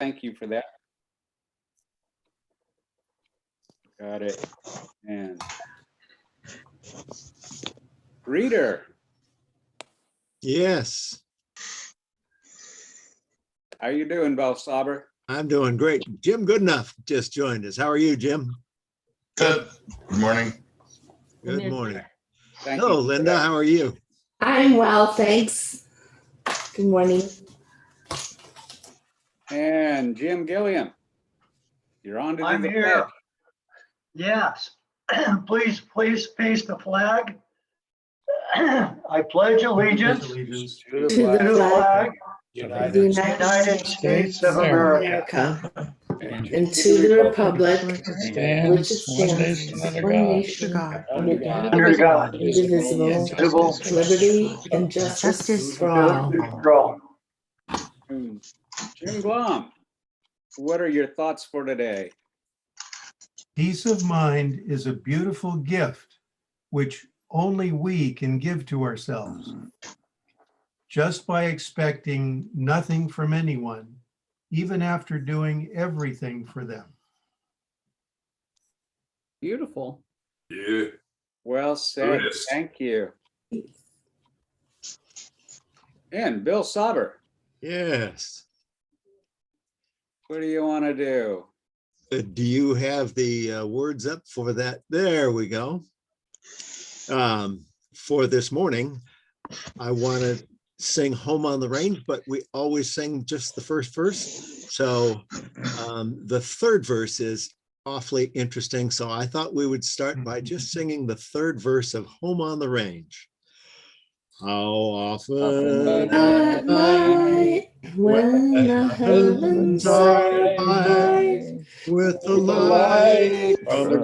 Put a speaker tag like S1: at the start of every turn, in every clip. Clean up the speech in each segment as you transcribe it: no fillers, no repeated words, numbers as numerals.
S1: Thank you for that. Got it. And greeter.
S2: Yes,
S1: How you doing, Sauber?
S2: I'm doing great. Jim Goodenough just joined us. How are you, Jim?
S3: Good. Good morning.
S2: Good morning.
S1: Thank
S2: Hello,
S1: you.
S2: Linda. How are you?
S4: I'm well, thanks. Good morning.
S1: And Jim Gilliam, you're on to do
S5: I'm
S1: the
S5: here.
S1: pledge.
S5: Yes. Please face the flag. I pledge allegiance to
S1: To the
S4: To the
S1: flag
S4: flag
S5: the
S4: of the
S5: United States of America
S4: and to the republic
S6: which
S4: which
S6: stands
S4: stands
S6: one
S4: one
S6: nation,
S4: nation,
S1: under God,
S5: under God,
S4: indivisible,
S5: indivisible,
S4: with liberty and justice for all.
S5: for all.
S1: Jim Glom, what are your thoughts for today?
S7: Peace of mind is a beautiful gift which only we can give to ourselves. Just by expecting nothing from anyone, even after doing everything for them.
S4: Beautiful.
S3: Yeah.
S1: Well said.
S3: Buddhist.
S1: Thank you. And Bill Sauber,
S2: Yes.
S1: what do you want to do?
S2: Do you have the words up for that? There we go. For this morning, I want to sing Home on the Range, but we always sing just the first verse. So the third verse is awfully interesting. So I thought we would start by just singing the third verse of Home on the Range. How often
S4: At night, when the heavens are bright,
S2: with the light
S6: from
S4: the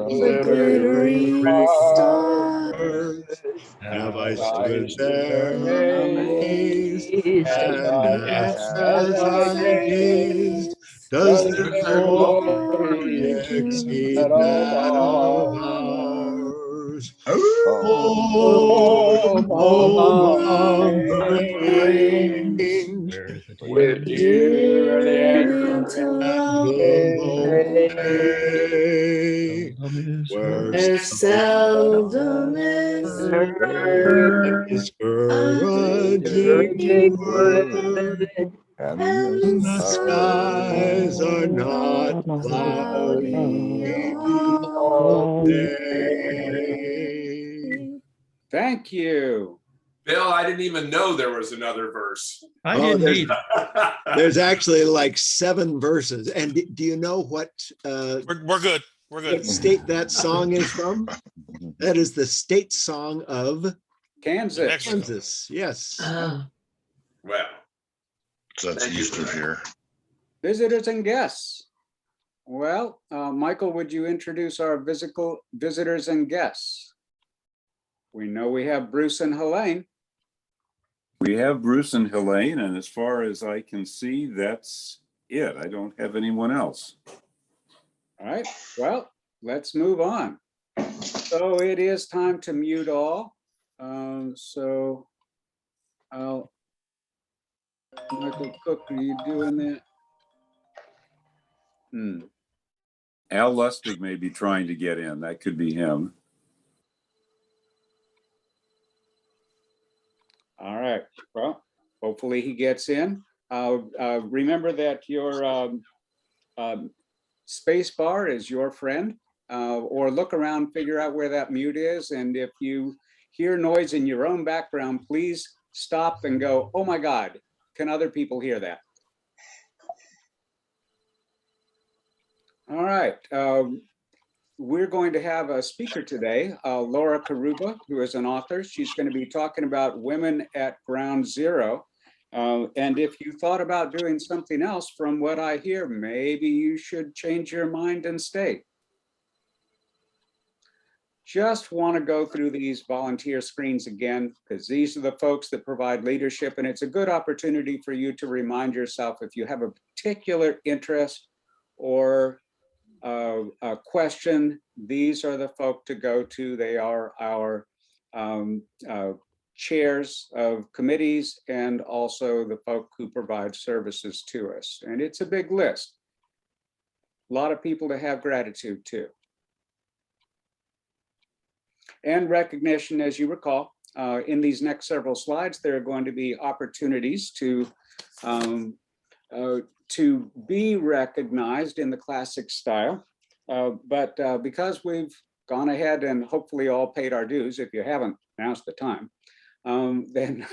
S4: glittering stars,
S2: have I stood there amazed, and as I gazed, does their glory exceed that of ours? Oh, home on the range, where
S4: dear
S2: dear
S4: and
S2: the lay, where
S4: there seldom is
S2: discouraging word, and the skies are not cloudy all day.
S1: Thank you.
S3: Bill, I didn't even know there was another verse.
S7: I
S2: Oh,
S7: didn't
S2: there's-
S7: either.
S2: There's actually like 7 verses. And do you know what
S6: We're good. We're good.
S2: state that song is from? That is the state song of
S1: Kansas.
S6: Mexico.
S2: Kansas. Yes.
S3: Well,
S8: So that's Eastern here.
S1: Visitors and guests. Well, Michael, would you introduce our visitors and guests? We know we have Bruce and Helene.
S9: We have Bruce and Helene, and as far as I can see, that's it. I don't have anyone else.
S1: All right, well, let's move on. So it is time to mute all. So Michael Cook, are you doing that?
S9: Al Lustig may be trying to get in. That could be him.
S1: All right, well, hopefully he gets in. Remember that your space bar is your friend, or look around, figure out where that mute is. And if you hear noise in your own background, please stop and go, oh my God, can other people hear that? All right, we're going to have a speaker today, Laura Karuba, who is an author. She's going to be talking about women at ground zero. And if you thought about doing something else, from what I hear, maybe you should change your mind and stay. Just want to go through these volunteer screens again, because these are the folks that provide leadership, and it's a good opportunity for you to remind yourself if you have a particular interest or a question, these are the folk to go to. They are our chairs of committees and also the folk who provide services to us. And it's a big list. A lot of people to have gratitude to. And recognition, as you recall, in these next several slides, there are going to be opportunities to be recognized in the classic style. But because we've gone ahead and hopefully all paid our dues, if you haven't, now's the time. Then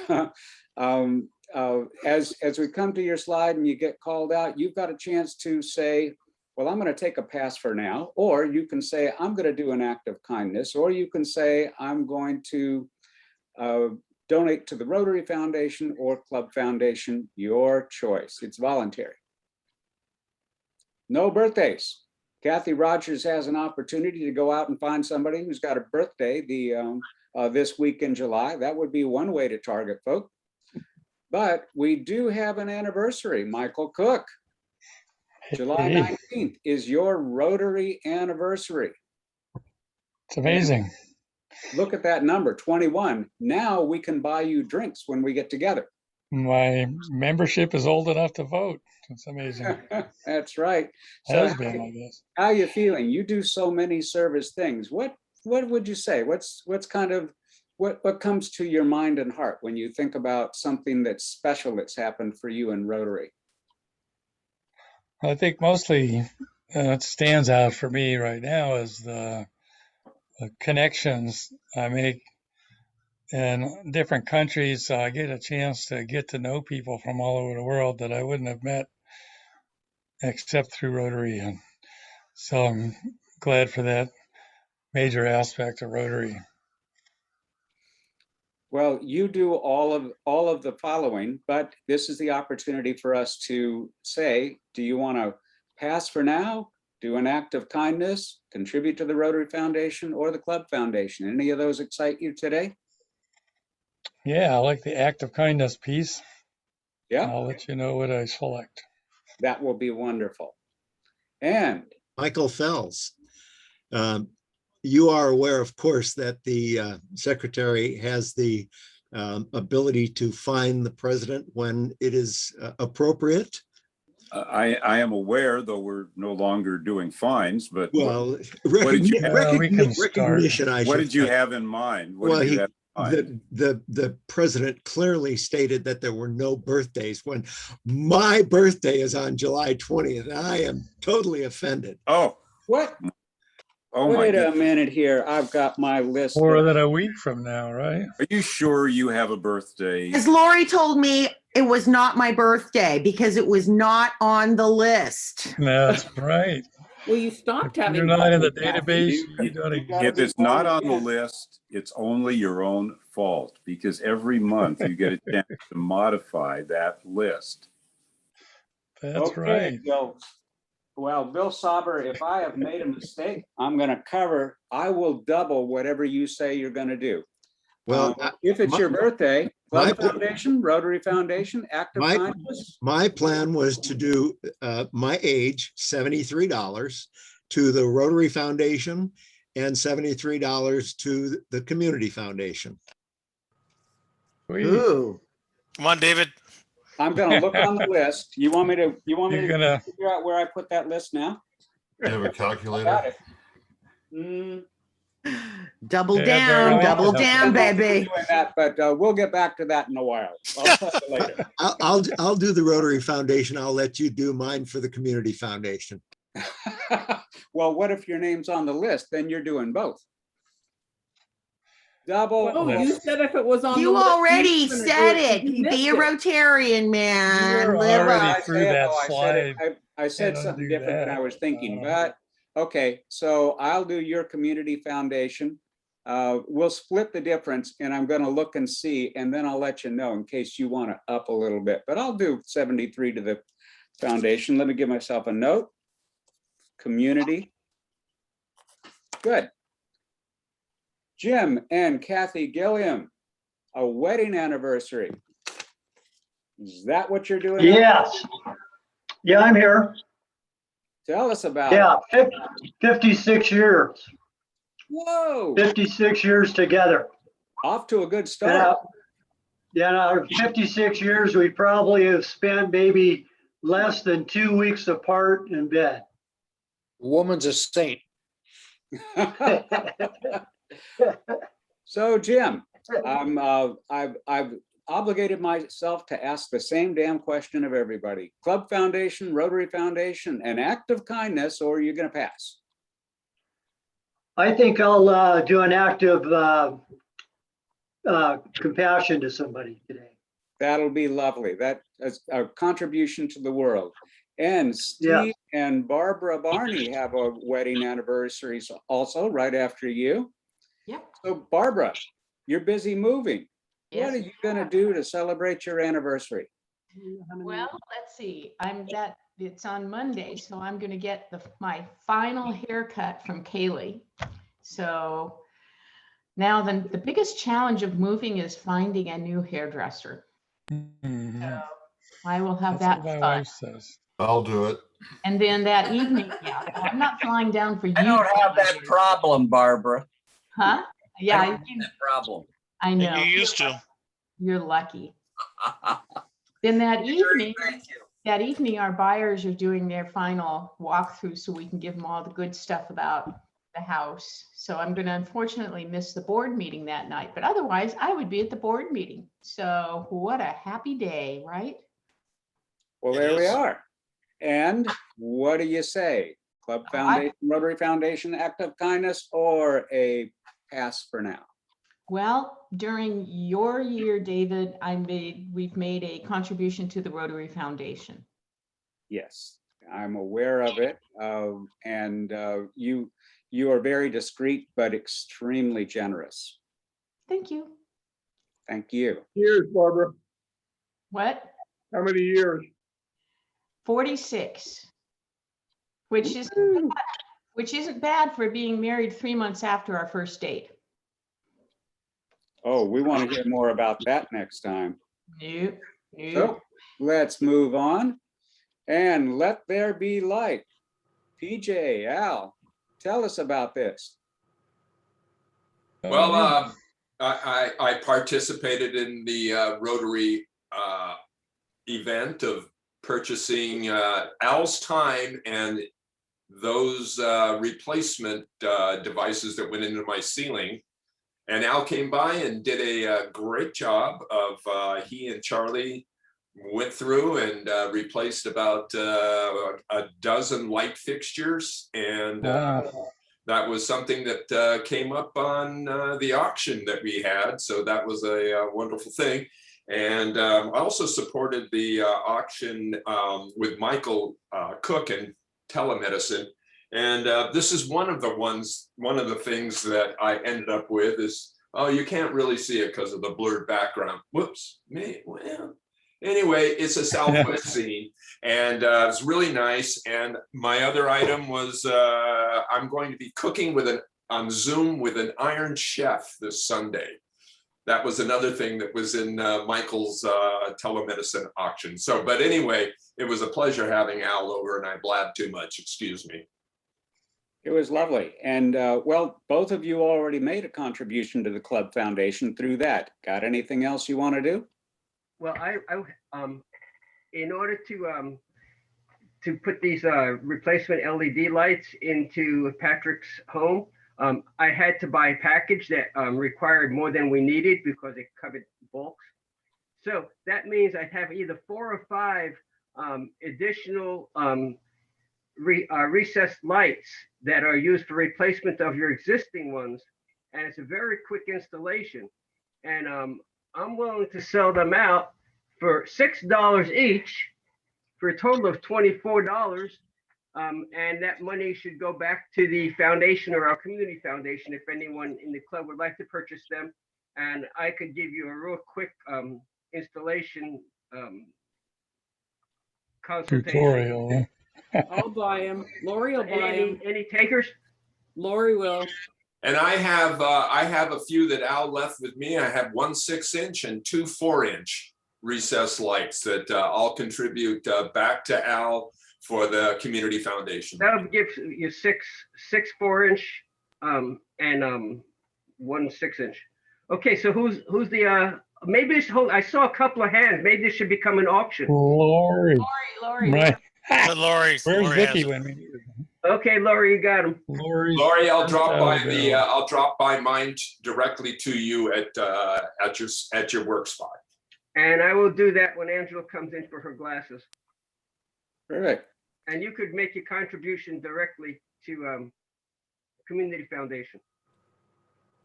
S1: as we come to your slide and you get called out, you've got a chance to say, well, I'm going to take a pass for now, or you can say, I'm going to do an act of kindness, or you can say, I'm going to donate to the Rotary Foundation or Club Foundation, your choice. It's voluntary. No birthdays. Kathy Rogers has an opportunity to go out and find somebody who's got a birthday this week in July. That would be one way to target folk. But we do have an anniversary. Michael Cook, July 19th is your Rotary anniversary.
S10: It's amazing.
S1: Look at that number, 21. Now we can buy you drinks when we get together.
S10: My membership is old enough to vote. It's amazing.
S1: That's right.
S10: Has been, I guess.
S1: How are you feeling? You do so many service things. What would you say? What's kind of what comes to your mind and heart when you think about something that's special that's happened for you in Rotary?
S10: I think mostly what stands out for me right now is the connections I make in different countries. I get a chance to get to know people from all over the world that I wouldn't have met except through Rotary. And so I'm glad for that major aspect of Rotary.
S1: Well, you do all of the following, but this is the opportunity for us to say, do you want to pass for now, do an act of kindness, contribute to the Rotary Foundation or the Club Foundation? Any of those excite you today?
S10: Yeah, I like the act of kindness piece.
S1: Yeah.
S10: I'll let you know what I select.
S1: That will be wonderful. And
S2: Michael Fells. You are aware, of course, that the secretary has the ability to fine the president when it is appropriate.
S9: I am aware, though we're no longer doing fines, but
S2: Well,
S9: what did you have?
S2: recognition,
S9: What did you have in mind? What
S2: Well,
S9: did you have in mind?
S2: the president clearly stated that there were no birthdays when my birthday is on July 20th. I am totally offended.
S9: Oh,
S1: what?
S9: Oh my
S1: Wait a
S9: goodness.
S1: minute here. I've got my list.
S10: More than a week from now, right?
S9: Are you sure you have a birthday?
S11: As Lori told me, it was not my birthday because it was not on the list.
S10: That's right.
S4: Well, you stopped having.
S10: You're not in the
S4: birthdays,
S10: database.
S9: You-
S10: You gotta
S9: If it's not on the list, it's only your own fault, because every month you get a chance to modify that list.
S10: That's
S1: Okay,
S10: right.
S1: Bill. Well, Bill Sauber, if I have made a mistake, I will double whatever you say you're going to do.
S2: Well,
S1: if it's your birthday,
S2: my-
S1: Club Foundation, Rotary Foundation, Act of Kindness.
S2: My plan was to do my age, $73 to the Rotary Foundation and $73 to the Community Foundation.
S11: Ooh.
S6: Come on, David.
S1: I'm going to look on the list. You want me to
S10: You're gonna
S1: figure out where I put that list now?
S8: You have a
S1: I got
S8: calculator?
S1: it.
S11: Double
S10: Yeah,
S11: down,
S10: they're
S11: double
S10: all-
S11: down, baby.
S1: Doing that, but we'll get back to that in a while. I'll tell you later.
S2: I'll do the Rotary Foundation. I'll let you do mine for the Community Foundation.
S1: Well, what if your name's on the list? Then you're doing both. Double.
S4: Oh, you said if it was on.
S11: You
S4: the list,
S11: already
S4: you were gonna
S11: said
S4: do
S11: it.
S4: You
S11: Be
S4: missed
S11: a
S4: it.
S11: Rotarian, man.
S10: You're
S11: Live
S10: already
S11: up.
S1: I
S10: through
S1: said,
S10: that
S1: no,
S10: slide.
S1: I said
S10: Can't
S1: something
S10: undo
S1: different than
S10: that.
S1: I was thinking, but okay, so I'll do your Community Foundation. We'll split the difference and I'm going to look and see, and then I'll let you know in case you want to up a little bit, but I'll do 73 to the foundation. Let me give myself a note. Community. Good. Jim and Kathy Gilliam, a wedding anniversary. Is that what you're doing?
S5: Yes. Yeah, I'm here.
S1: Tell us about
S5: Yeah,
S1: it.
S5: 56 years.
S1: Whoa,
S5: 56 years together.
S1: off to a good
S5: And
S1: start.
S5: Yeah, in our 56 years, we probably have spent maybe less than 2 weeks apart in bed.
S12: Woman's a saint.
S1: So Jim, I've obligated myself to ask the same damn question of everybody. Club Foundation, Rotary Foundation, an act of kindness, or are you going to pass?
S5: I think I'll do an act of compassion to somebody today.
S1: That'll be lovely. That is a contribution to the world. And Steve and Barbara Barney have a wedding anniversary also right after you.
S13: Yep.
S1: So Barbara, you're busy moving.
S13: Yes.
S1: What are you going to do to celebrate your anniversary?
S13: Well, let's see. It's on Monday, so I'm going to get my final haircut from Kaylee. So now the biggest challenge of moving is finding a new hairdresser.
S10: Mhm.
S13: So I will have
S10: That's
S13: that
S10: what my
S13: fun.
S10: wife says.
S3: I'll do it.
S13: And then that evening, I'm not flying down for you.
S12: I don't have that problem, Barbara.
S13: Huh? Yeah,
S12: I don't have that problem.
S13: I
S6: And
S13: know.
S6: you used to.
S13: You're lucky. Then that evening, our buyers are doing their final walkthrough so we can give them all the good stuff about the house. So I'm going to unfortunately miss the board meeting that night, but otherwise I would be at the board meeting. So what a happy day, right?
S1: Well, there we are. And what do you say? Club Foundation, Rotary Foundation, act of kindness, or a pass for now?
S13: Well, during your year, David, we've made a contribution to the Rotary Foundation.
S1: Yes, I'm aware of it. And you are very discreet, but extremely generous.
S13: Thank you.
S1: Thank you.
S5: Years, Barbara.
S13: What?
S5: How many years?
S13: 46, which isn't bad for being married 3 months after our first date.
S1: Oh, we want to hear more about that next time.
S13: Nope.
S1: So let's move on and let there be light. PJ, Al, tell us about this.
S3: Well, I participated in the Rotary event of purchasing Al's time and those replacement devices that went into my ceiling. And Al came by and did a great job of, he and Charlie went through and replaced about a dozen light fixtures. And that was something that came up on the auction that we had. So that was a wonderful thing. And I also supported the auction with Michael Cook and telemedicine. And this is one of the things that I ended up with is, oh, you can't really see it because of the blurred background. Whoops, well, anyway, it's a Southwest scene and it's really nice. And my other item was I'm going to be cooking on Zoom with an Iron Chef this Sunday. That was another thing that was in Michael's telemedicine auction. So, but anyway, it was a pleasure having Al over and I blabbed too much, excuse me.
S1: It was lovely. And well, both of you already made a contribution to the Club Foundation through that. Got anything else you want to do?
S14: Well, I in order to put these replacement LED lights into Patrick's home, I had to buy a package that required more than we needed because it covered bulks. So that means I'd have either 4 or 5 additional recessed lights that are used for replacement of your existing ones. And it's a very quick installation. And I'm willing to sell them out for $6 each for a total of $24. And that money should go back to the foundation or our community foundation if anyone in the club would like to purchase them. And I could give you a real quick installation consultation.
S10: Tutorial.
S15: I'll buy them. Lori will buy them.
S14: Any takers?
S15: Lori will.
S3: And I have a few that Al left with me. I have 1 6-inch and 2 4-inch recessed lights that I'll contribute back to Al for the community foundation.
S14: That would give you 6 4-inch and 1 6-inch. Okay, so who's the maybe this whole, I saw a couple of hands. Maybe this should become an auction.
S10: Lori.
S13: Lori,
S10: Right.
S6: Let Lori,
S10: Where's
S6: Lori has
S10: Vicky
S6: it.
S10: when we need her?
S14: Okay, Lori, you got him.
S10: Lori's
S3: Lori, I'll drop by
S10: out
S3: the,
S10: there.
S3: I'll drop by mine directly to you at your work spot.
S14: And I will do that when Angela comes in for her glasses.
S1: Perfect.
S14: And you could make your contribution directly to Community Foundation.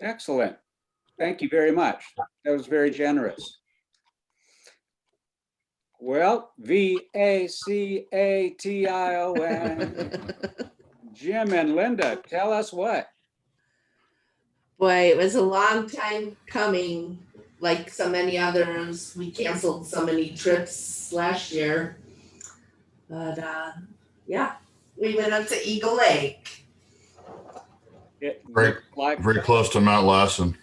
S1: Excellent. Thank you very much. That was very generous. Well, VACATION. Jim and Linda, tell us what.
S4: Boy, it was a long time coming. Like so many others, we canceled so many trips last year. But yeah, we went up to Eagle Lake.
S1: It
S8: Very,
S1: looked like
S8: very close to Mount Lassen.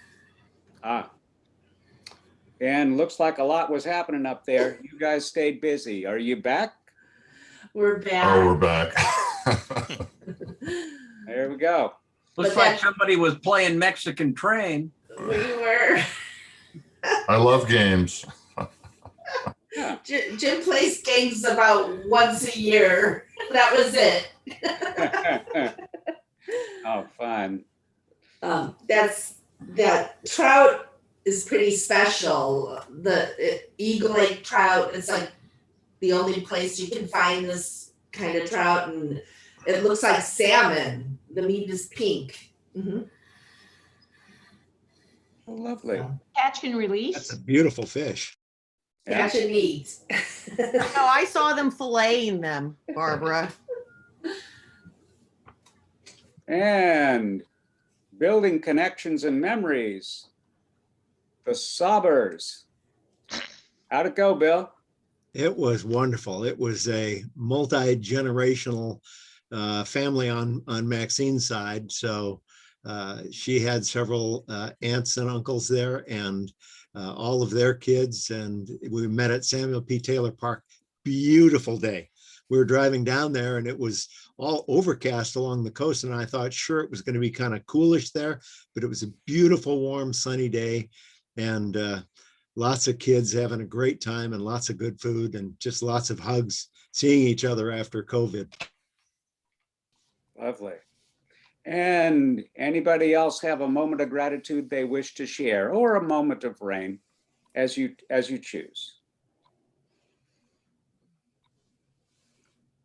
S1: and looks like a lot was happening up there. You guys stayed busy. Are you back?
S4: We're back.
S8: Oh, we're back.
S1: There we go.
S12: Looks like somebody was playing Mexican Train.
S4: We were.
S8: I love games.
S4: Jim plays games about once a year. That was it.
S1: Oh, fun.
S4: That trout is pretty special. The Eagle Lake trout is like the only place you can find this kind of trout, and it looks like salmon. The meat is pink. Mm-hmm.
S1: Oh, lovely.
S13: Catch and release.
S2: That's a beautiful fish.
S4: Catch and eat.
S11: No, I saw them filleting them, Barbara.
S1: And building connections and memories. The Sobbers. How'd it go, Bill?
S2: It was wonderful. It was a multi-generational family on Maxine's side. So she had several aunts and uncles there, and all of their kids. And we met at Samuel P. Taylor Park. Beautiful day. We were driving down there and it was all overcast along the coast. And I thought, sure, it was going to be kind of coolish there, but it was a beautiful, warm, sunny day. And lots of kids having a great time and lots of good food and just lots of hugs, seeing each other after COVID.
S1: Lovely. And anybody else have a moment of gratitude they wish to share, or a moment of rain, as you choose?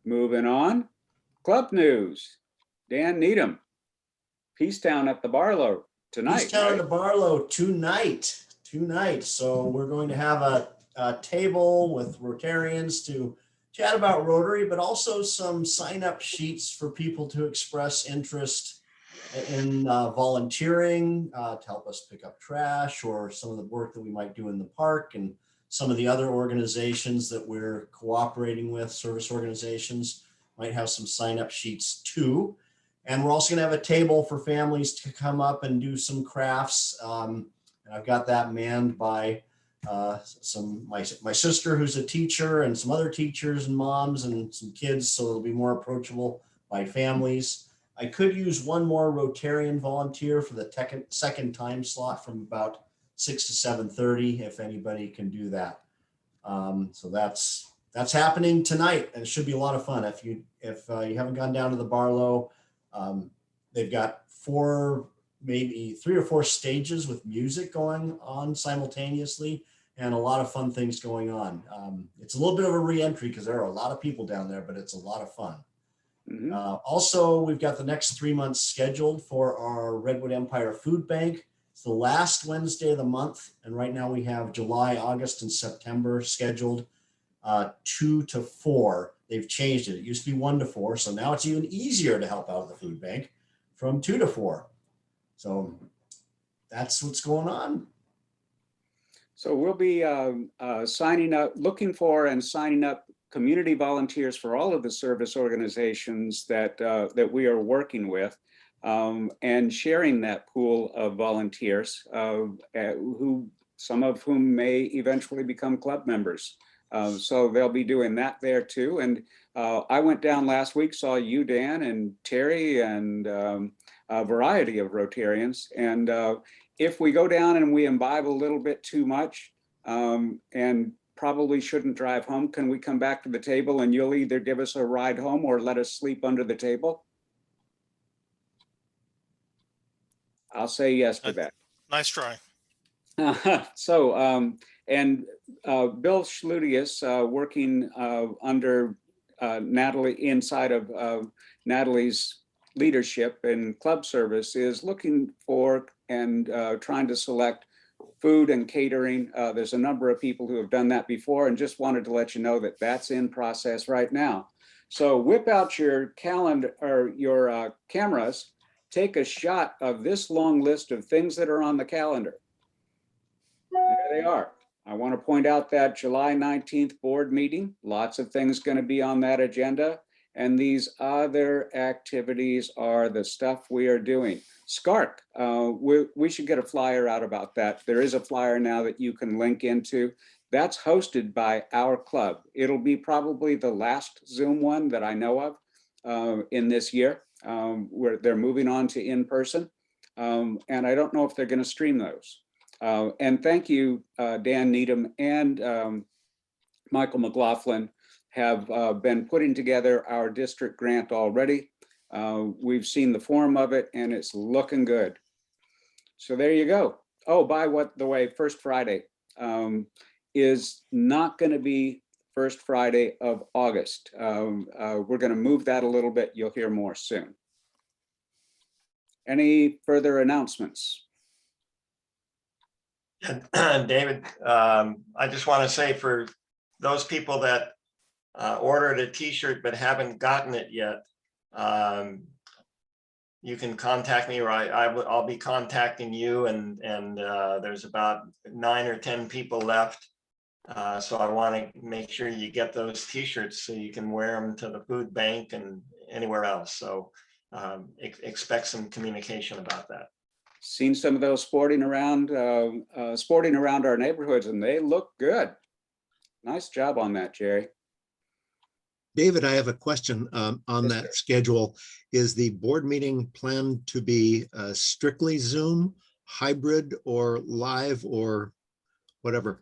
S1: Moving on. Club news. Dan Needham. Peacetown at the Barlow tonight.
S16: Peacetown at
S1: right?
S16: the Barlow tonight. So we're going to have a table with Rotarians to chat about Rotary, but also some sign-up sheets for people to express interest in volunteering to help us pick up trash, or some of the work that we might do in the park, and some of the other organizations that we're cooperating with, service organizations, might have some sign-up sheets too. And we're also going to have a table for families to come up and do some crafts. And I've got that manned by my sister, who's a teacher, and some other teachers and moms and some kids, so it'll be more approachable by families. I could use one more Rotarian volunteer for the second time slot from about 6 to 7:30, if anybody can do that. So that's happening tonight, and it should be a lot of fun. If you haven't gone down to the Barlow, they've got maybe 3 or 4 stages with music going on simultaneously, and a lot of fun things going on. It's a little bit of a re-entry because there are a lot of people down there, but it's a lot of fun.
S1: Mm-hmm.
S16: Also, we've got the next 3 months scheduled for our Redwood Empire Food Bank. It's the last Wednesday of the month, and right now we have July, August, and September scheduled 2 to 4. They've changed it. It used to be 1 to 4, so now it's even easier to help out at the food bank from 2 to 4. So that's what's going on.
S1: So we'll be signing up, looking for and signing up community volunteers for all of the service organizations that we are working with, and sharing that pool of volunteers, who some of whom may eventually become club members. So they'll be doing that there too. And I went down last week, saw you, Dan, and Terry, and a variety of Rotarians. And if we go down and we imbibe a little bit too much, and probably shouldn't drive home. Can we come back to the table and you'll either give us a ride home or let us sleep under the table? I'll say yes to that.
S6: Nice try.
S1: So, Bill Schlutius, working under Natalie, inside of Natalie's leadership in club service, is looking for and trying to select food and catering. There's a number of people who have done that before, and just wanted to let you know that that's in process right now. So whip out your calendar or your cameras, take a shot of this long list of things that are on the calendar. There they are. I want to point out that July 19th board meeting, lots of things going to be on that agenda. And these other activities are the stuff we are doing. SCARC, we should get a flyer out about that. There is a flyer now that you can link into. That's hosted by our club. It'll be probably the last Zoom one that I know of in this year, where they're moving on to in-person. And I don't know if they're going to stream those. And thank you, Dan Needham and Michael McLaughlin have been putting together our district grant already. We've seen the form of it and it's looking good. So there you go. Oh, by the way, First Friday is not going to be first Friday of August. We're going to move that a little bit. You'll hear more soon. Any further announcements?
S16: David, I just want to say for those people that ordered a t-shirt but haven't gotten it yet, you can contact me, or I'll be contacting you, and there's about 9 or 10 people left. So I want to make sure you get those t-shirts so you can wear them to the food bank and anywhere else. So expect some communication about that.
S1: Seen some of those sporting around our neighborhoods, and they look good. Nice job on that, Jerry.
S2: David, I have a question on that schedule. Is the board meeting planned to be strictly Zoom, hybrid, or live, or whatever?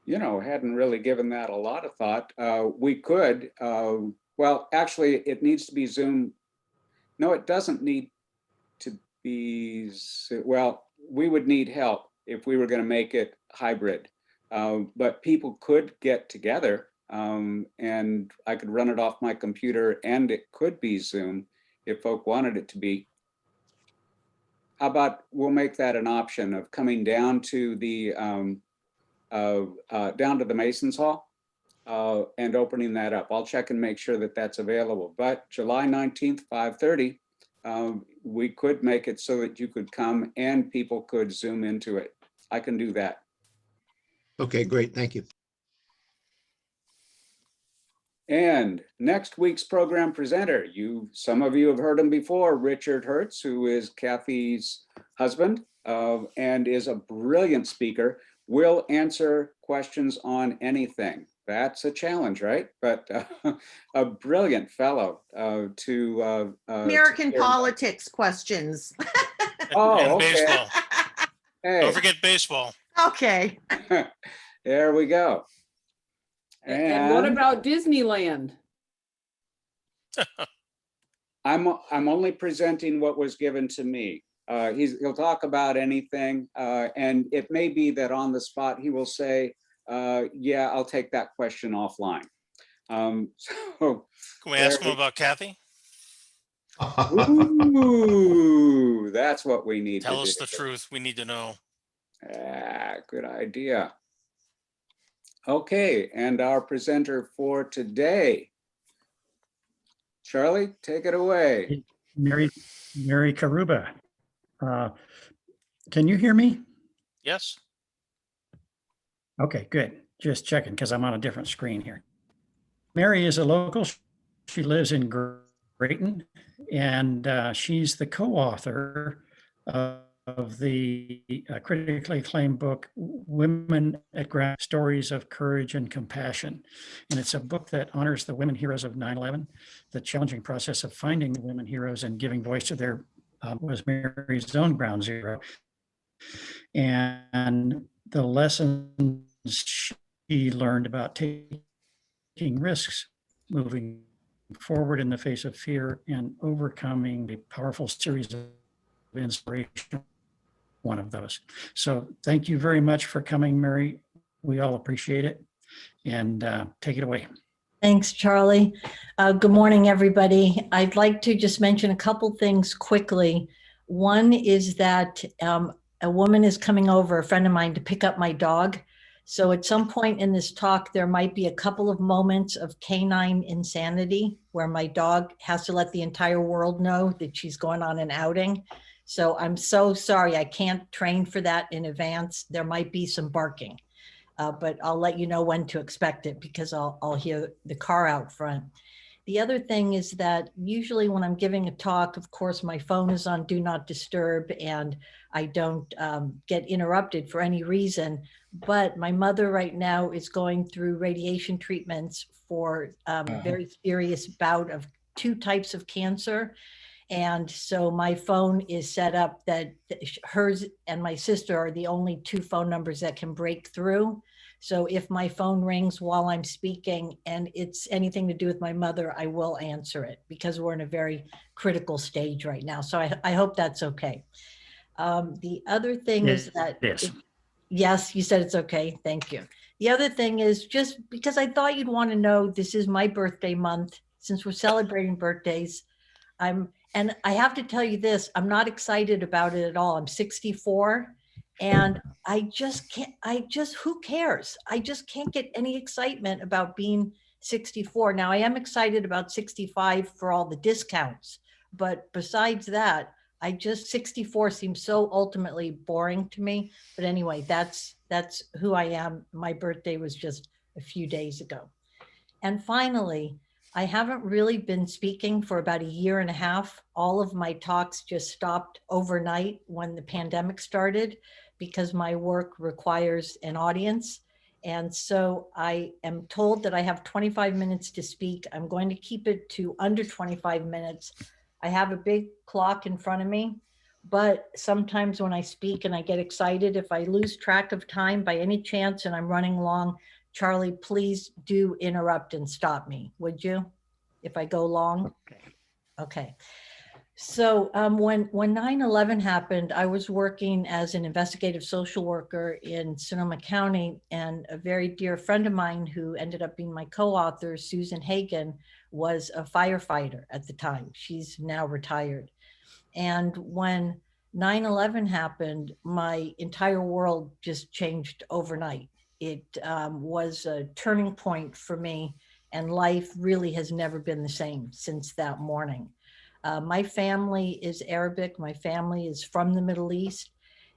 S1: You know, hadn't really given that a lot of thought. We could, well, actually, it needs to be Zoom. No, it doesn't need to be, well, we would need help if we were going to make it hybrid. But people could get together and I could run it off my computer and it could be Zoom if folk wanted it to be. How about we'll make that an option of coming down to the Masons Hall and opening that up. I'll check and make sure that that's available. But July 19th, 5:30, we could make it so that you could come and people could Zoom into it. I can do that.
S2: Okay, great. Thank you.
S1: And next week's program presenter, some of you have heard him before, Richard Hertz, who is Kathy's husband and is a brilliant speaker, will answer questions on anything. That's a challenge, right? But a brilliant fellow to
S11: American politics questions.
S1: Oh,
S6: and
S1: okay.
S6: baseball.
S1: Hey.
S6: Don't forget baseball.
S11: Okay.
S1: There we go.
S15: And what about Disneyland?
S1: I'm only presenting what was given to me. He'll talk about anything, and it may be that on the spot he will say, yeah, I'll take that question offline. So
S6: Can we ask him about Kathy?
S1: Ooh, that's what we need.
S6: Tell us the truth. We need to know.
S1: Good idea. Okay, and our presenter for today, Charlie, take it away.
S17: Mary Karuba. Can you hear me?
S6: Yes.
S17: Okay, good. Just checking because I'm on a different screen here. Mary is a local. She lives in Grayton, and she's the co-author of the critically acclaimed book, Women at Ground, Stories of Courage and Compassion. And it's a book that honors the women heroes of 9/11, the challenging process of finding the women heroes and giving voice to their, was Mary's own ground zero. And the lessons she learned about taking risks, moving forward in the face of fear, and overcoming a powerful series of inspiration, one of those. So thank you very much for coming, Mary. We all appreciate it. And take it away.
S18: Thanks, Charlie. Good morning, everybody. I'd like to just mention a couple things quickly. One is that a woman is coming over, a friend of mine, to pick up my dog. So at some point in this talk, there might be a couple of moments of canine insanity where my dog has to let the entire world know that she's going on an outing. So I'm so sorry, I can't train for that in advance. There might be some barking. But I'll let you know when to expect it because I'll hear the car out front. The other thing is that usually when I'm giving a talk, of course, my phone is on Do Not Disturb and I don't get interrupted for any reason. But my mother right now is going through radiation treatments for a very serious bout of 2 types of cancer. And so my phone is set up that hers and my sister are the only 2 phone numbers that can break through. So if my phone rings while I'm speaking and it's anything to do with my mother, I will answer it because we're in a very critical stage right now. So I hope that's okay. The other thing is that, yes, you said it's okay. Thank you. The other thing is just because I thought you'd want to know, this is my birthday month. Since we're celebrating birthdays, and I have to tell you this, I'm not excited about it at all. I'm 64 and I just can't, who cares? I just can't get any excitement about being 64. Now I am excited about 65 for all the discounts, but besides that, 64 seems so ultimately boring to me. But anyway, that's who I am. My birthday was just a few days ago. And finally, I haven't really been speaking for about 1.5 years. All of my talks just stopped overnight when the pandemic started because my work requires an audience. And so I am told that I have 25 minutes to speak. I'm going to keep it to under 25 minutes. I have a big clock in front of me, but sometimes when I speak and I get excited, if I lose track of time by any chance and I'm running long, Charlie, please do interrupt and stop me, would you? If I go long? Okay. So when 9/11 happened, I was working as an investigative social worker in Sonoma County, and a very dear friend of mine who ended up being my co-author, Susan Hagen, was a firefighter at the time. She's now retired. And when 9/11 happened, my entire world just changed overnight. It was a turning point for me, and life really has never been the same since that morning. My family is Arabic. My family is from the Middle East.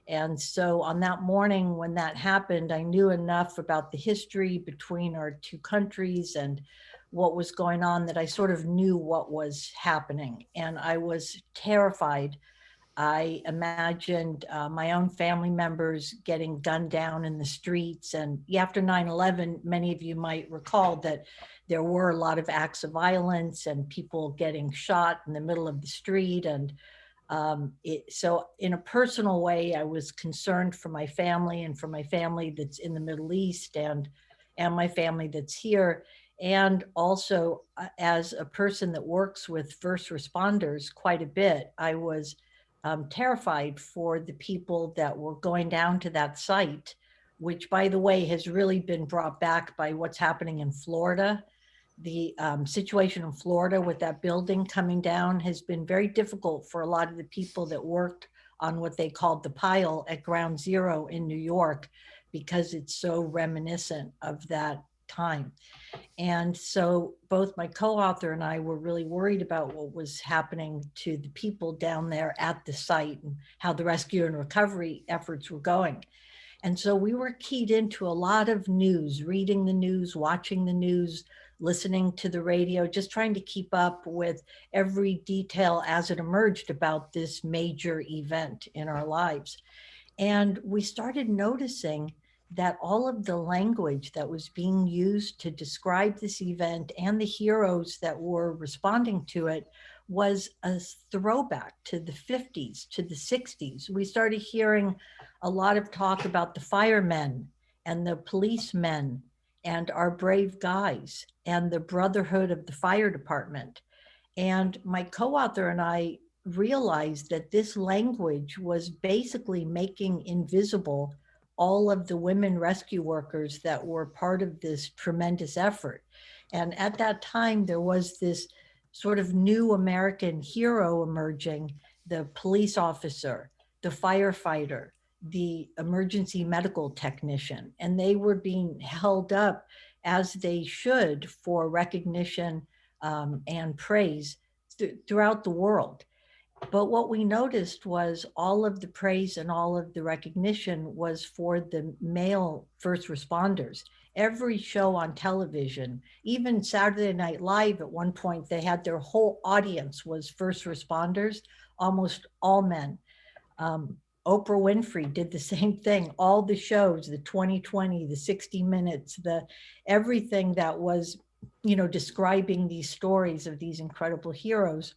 S18: And so on that morning when that happened, I knew enough about the history between our 2 countries and what was going on that I sort of knew what was happening. And I was terrified. I imagined my own family members getting gunned down in the streets. And after 9/11, many of you might recall that there were a lot of acts of violence and people getting shot in the middle of the street. And so in a personal way, I was concerned for my family and for my family that's in the Middle East and my family that's here. And also as a person that works with first responders quite a bit, I was terrified for the people that were going down to that site, which by the way, has really been brought back by what's happening in Florida. The situation in Florida with that building coming down has been very difficult for a lot of the people that worked on what they called the pile at Ground Zero in New York, because it's so reminiscent of that time. And so both my co-author and I were really worried about what was happening to the people down there at the site and how the rescue and recovery efforts were going. And so we were keyed into a lot of news, reading the news, watching the news, listening to the radio, just trying to keep up with every detail as it emerged about this major event in our lives. And we started noticing that all of the language that was being used to describe this event and the heroes that were responding to it was a throwback to the 50s, to the 60s. We started hearing a lot of talk about the firemen and the policemen and our brave guys and the brotherhood of the fire department. And my co-author and I realized that this language was basically making invisible all of the women rescue workers that were part of this tremendous effort. And at that time, there was this sort of new American hero emerging, the police officer, the firefighter, the emergency medical technician, and they were being held up as they should for recognition and praise throughout the world. But what we noticed was all of the praise and all of the recognition was for the male first responders. Every show on television, even Saturday Night Live, at one point, they had their whole audience was first responders, almost all men. Oprah Winfrey did the same thing. All the shows, the 2020, the 60 Minutes, the everything that was, you know, describing these stories of these incredible heroes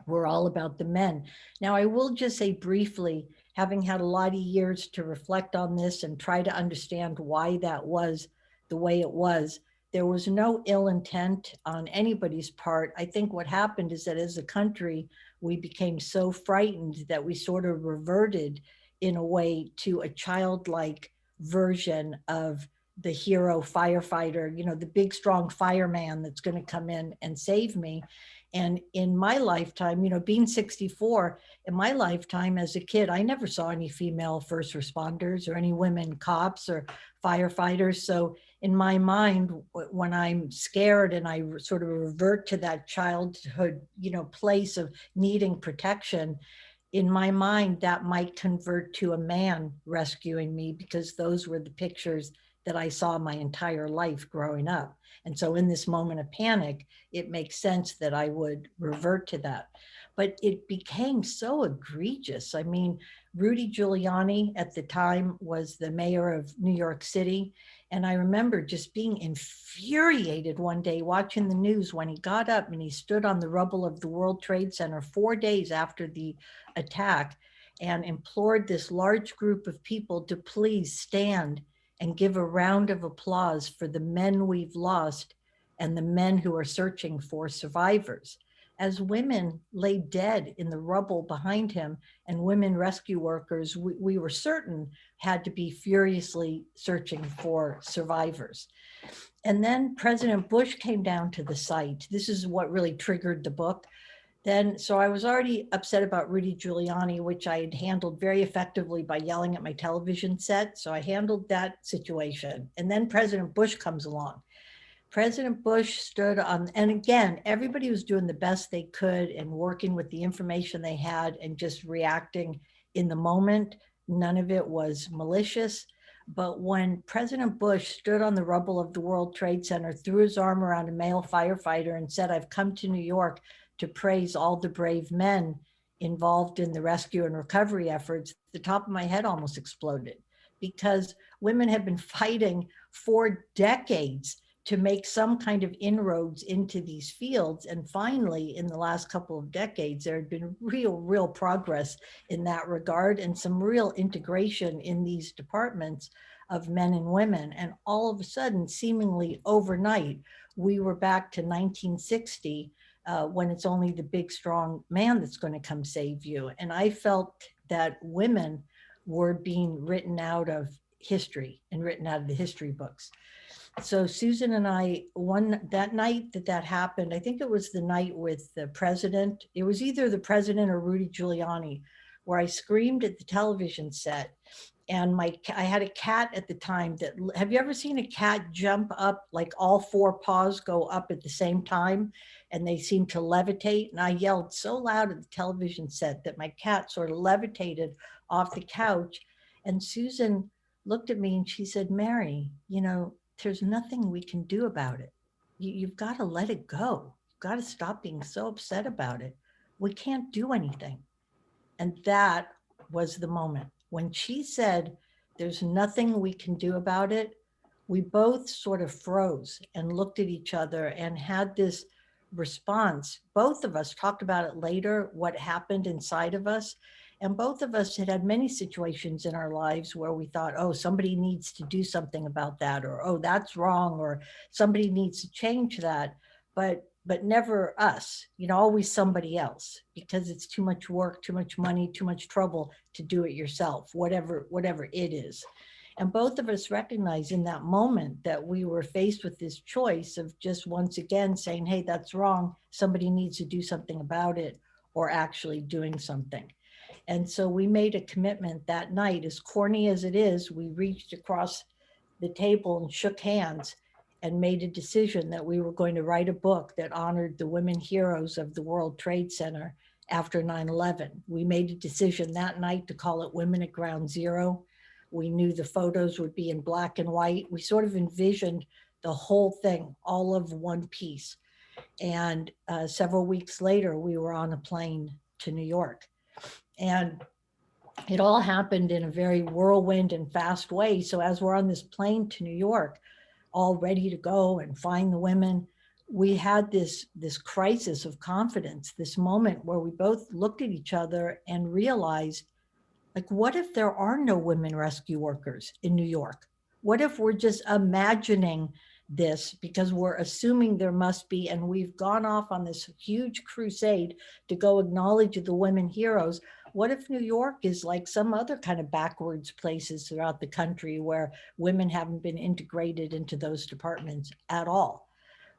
S18: were all about the men. Now, I will just say briefly, having had a lot of years to reflect on this and try to understand why that was the way it was, there was no ill intent on anybody's part. I think what happened is that as a country, we became so frightened that we sort of reverted in a way to a childlike version of the hero firefighter, you know, the big, strong fireman that's going to come in and save me. And in my lifetime, you know, being 64, in my lifetime as a kid, I never saw any female first responders or any women cops or firefighters. So in my mind, when I'm scared and I sort of revert to that childhood, you know, place of needing protection, in my mind, that might convert to a man rescuing me, because those were the pictures that I saw my entire life growing up. And so in this moment of panic, it makes sense that I would revert to that. But it became so egregious. I mean, Rudy Giuliani at the time was the mayor of New York City. And I remember just being infuriated one day watching the news when he got up and he stood on the rubble of the World Trade Center 4 days after the attack and implored this large group of people to please stand and give a round of applause for the men we've lost and the men who are searching for survivors. As women lay dead in the rubble behind him, and women rescue workers, we were certain had to be furiously searching for survivors. And then President Bush came down to the site. This is what really triggered the book. Then, so I was already upset about Rudy Giuliani, which I had handled very effectively by yelling at my television set. So I handled that situation. And then President Bush comes along. President Bush stood on, and again, everybody was doing the best they could and working with the information they had and just reacting in the moment. None of it was malicious. But when President Bush stood on the rubble of the World Trade Center, threw his arm around a male firefighter and said, "I've come to New York to praise all the brave men involved in the rescue and recovery efforts," the top of my head almost exploded, because women have been fighting for decades to make some kind of inroads into these fields. And finally, in the last couple of decades, there had been real progress in that regard and some real integration in these departments of men and women. And all of a sudden, seemingly overnight, we were back to 1960, when it's only the big, strong man that's going to come save you. And I felt that women were being written out of history and written out of the history books. So Susan and I, that night that happened, I think it was the night with the president. It was either the president or Rudy Giuliani, where I screamed at the television set. And I had a cat at the time that, have you ever seen a cat jump up, like all four paws go up at the same time and they seem to levitate? And I yelled so loud at the television set that my cat sort of levitated off the couch. And Susan looked at me and she said, "Mary, you know, there's nothing we can do about it. You've got to let it go. You've got to stop being so upset about it. We can't do anything." And that was the moment. When she said, "There's nothing we can do about it," we both sort of froze and looked at each other and had this response, both of us talked about it later, what happened inside of us. And both of us had had many situations in our lives where we thought, oh, somebody needs to do something about that, or, oh, that's wrong, or somebody needs to change that. But never us, always somebody else, because it's too much work, too much money, too much trouble to do it yourself, whatever it is. And both of us recognized in that moment that we were faced with this choice of just once again saying, hey, that's wrong. Somebody needs to do something about it, or actually doing something. And so we made a commitment that night, as corny as it is. We reached across the table and shook hands and made a decision that we were going to write a book that honored the women heroes of the World Trade Center after 9/11. We made a decision that night to call it Women at Ground Zero. We knew the photos would be in black and white. We sort of envisioned the whole thing, all of one piece. And several weeks later, we were on a plane to New York. And it all happened in a very whirlwind and fast way. So as we're on this plane to New York, all ready to go and find the women, we had this crisis of confidence, this moment where we both looked at each other and realized, like, what if there are no women rescue workers in New York? What if we're just imagining this because we're assuming there must be, and we've gone off on this huge crusade to go acknowledge the women heroes? What if New York is like some other kind of backwards places throughout the country where women haven't been integrated into those departments at all?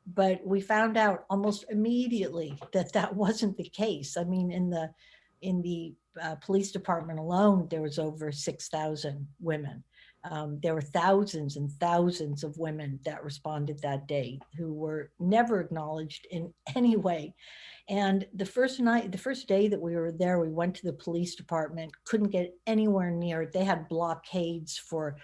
S18: But we found out almost immediately that that wasn't the case. I mean, in the police department alone, there was over 6,000 women. There were thousands and thousands of women that responded that day who were never acknowledged in any way. And the first day that we were there, we went to the police department, couldn't get anywhere near it. They had blockades for,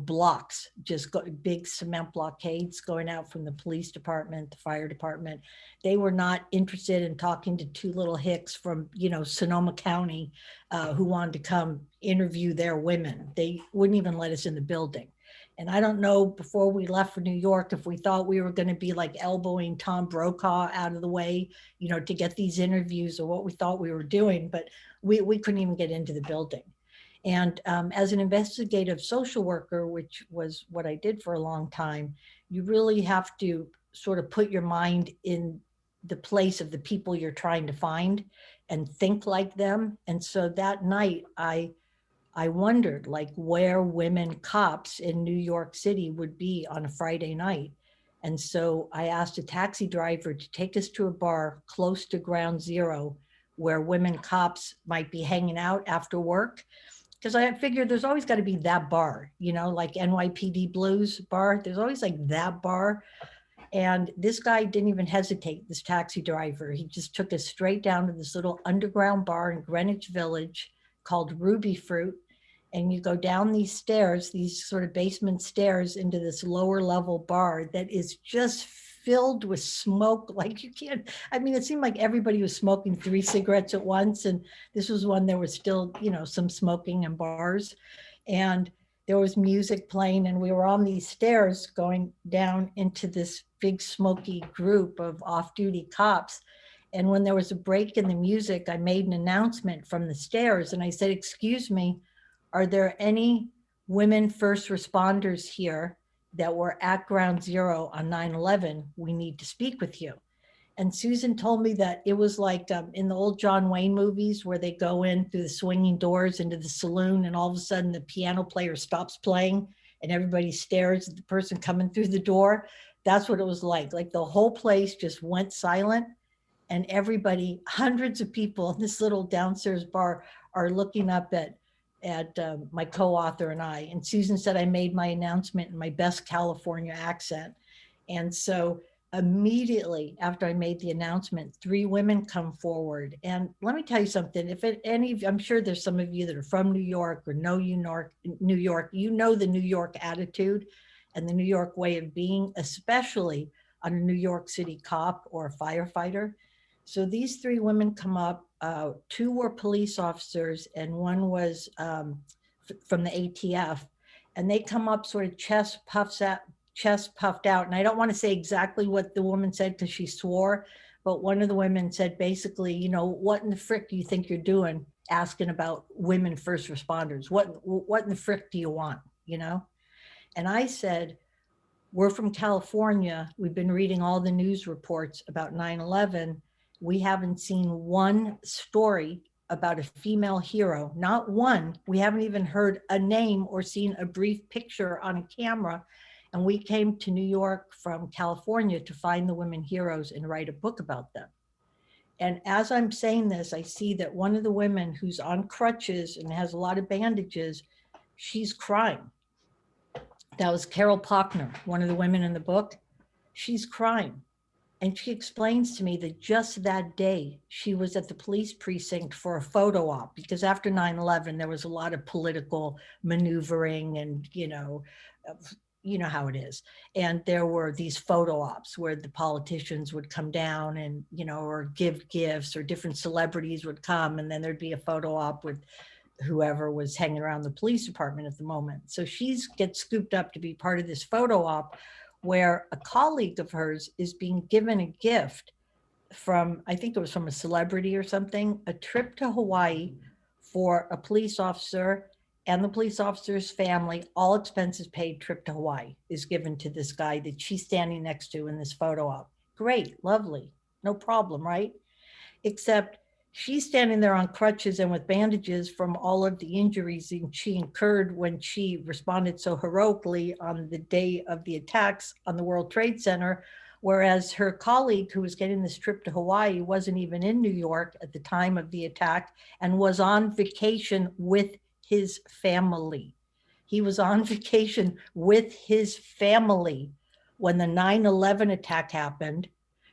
S18: blocks, just big cement blockades going out from the police department, the fire department. They were not interested in talking to two little hicks from, Sonoma County who wanted to come interview their women. They wouldn't even let us in the building. And I don't know, before we left for New York, if we thought we were going to be like elbowing Tom Brokaw out of the way, to get these interviews, or what we thought we were doing, but we couldn't even get into the building. And as an investigative social worker, which was what I did for a long time, you really have to sort of put your mind in the place of the people you're trying to find and think like them. And so that night, I wondered, like, where women cops in New York City would be on a Friday night. And so I asked a taxi driver to take us to a bar close to Ground Zero where women cops might be hanging out after work. Because I figured there's always got to be that bar, like NYPD Blues bar. There's always like that bar. And this guy didn't even hesitate, this taxi driver. He just took us straight down to this little underground bar in Greenwich Village called Ruby Fruit. And you go down these stairs, these sort of basement stairs, into this lower level bar that is just filled with smoke. Like, you can't, I mean, it seemed like everybody was smoking 3 cigarettes at once. And this was when there was still, some smoking in bars. And there was music playing, and we were on these stairs going down into this big smoky group of off-duty cops. And when there was a break in the music, I made an announcement from the stairs, and I said, "Excuse me, are there any women first responders here that were at Ground Zero on 9/11? We need to speak with you." And Susan told me that it was like in the old John Wayne movies where they go in through the swinging doors into the saloon, and all of a sudden the piano player stops playing and everybody stares at the person coming through the door. That's what it was like. Like, the whole place just went silent, and everybody, hundreds of people in this little downstairs bar, are looking up at my co-author and I. And Susan said I made my announcement in my best California accent. And so immediately after I made the announcement, 3 women come forward. And let me tell you something, I'm sure there's some of you that are from New York or know New York, the New York attitude and the New York way of being, especially on a New York City cop or a firefighter. So these 3 women come up, 2 were police officers and 1 was from the ATF. And they come up sort of chest chest puffed out. And I don't want to say exactly what the woman said because she swore, but one of the women said basically, you know, what in the frick do you think you're doing asking about women first responders? What in the frick do you want, you know? And I said, we're from California. We've been reading all the news reports about 9/11. We haven't seen one story about a female hero, not one. We haven't even heard a name or seen a brief picture on a camera. And we came to New York from California to find the women heroes and write a book about them. And as I'm saying this, I see that one of the women who's on crutches and has a lot of bandages, she's crying. That was Carol Pockner, one of the women in the book. She's crying. And she explains to me that just that day, she was at the police precinct for a photo op, because after 9/11, there was a lot of political maneuvering and, you know how it is. And there were these photo ops where the politicians would come down and, you know, or give gifts, or different celebrities would come, and then there'd be a photo op with whoever was hanging around the police department at the moment. So she gets scooped up to be part of this photo op where a colleague of hers is being given a gift from, I think it was from a celebrity or something, a trip to Hawaii for a police officer and the police officer's family, all expenses paid trip to Hawaii is given to this guy that she's standing next to in this photo op. Great, lovely, no problem, right? Except she's standing there on crutches and with bandages from all of the injuries she incurred when she responded so heroically on the day of the attacks on the World Trade Center, whereas her colleague who was getting this trip to Hawaii wasn't even in New York at the time of the attack and was on vacation with his family. He was on vacation with his family when the 9/11 attack happened.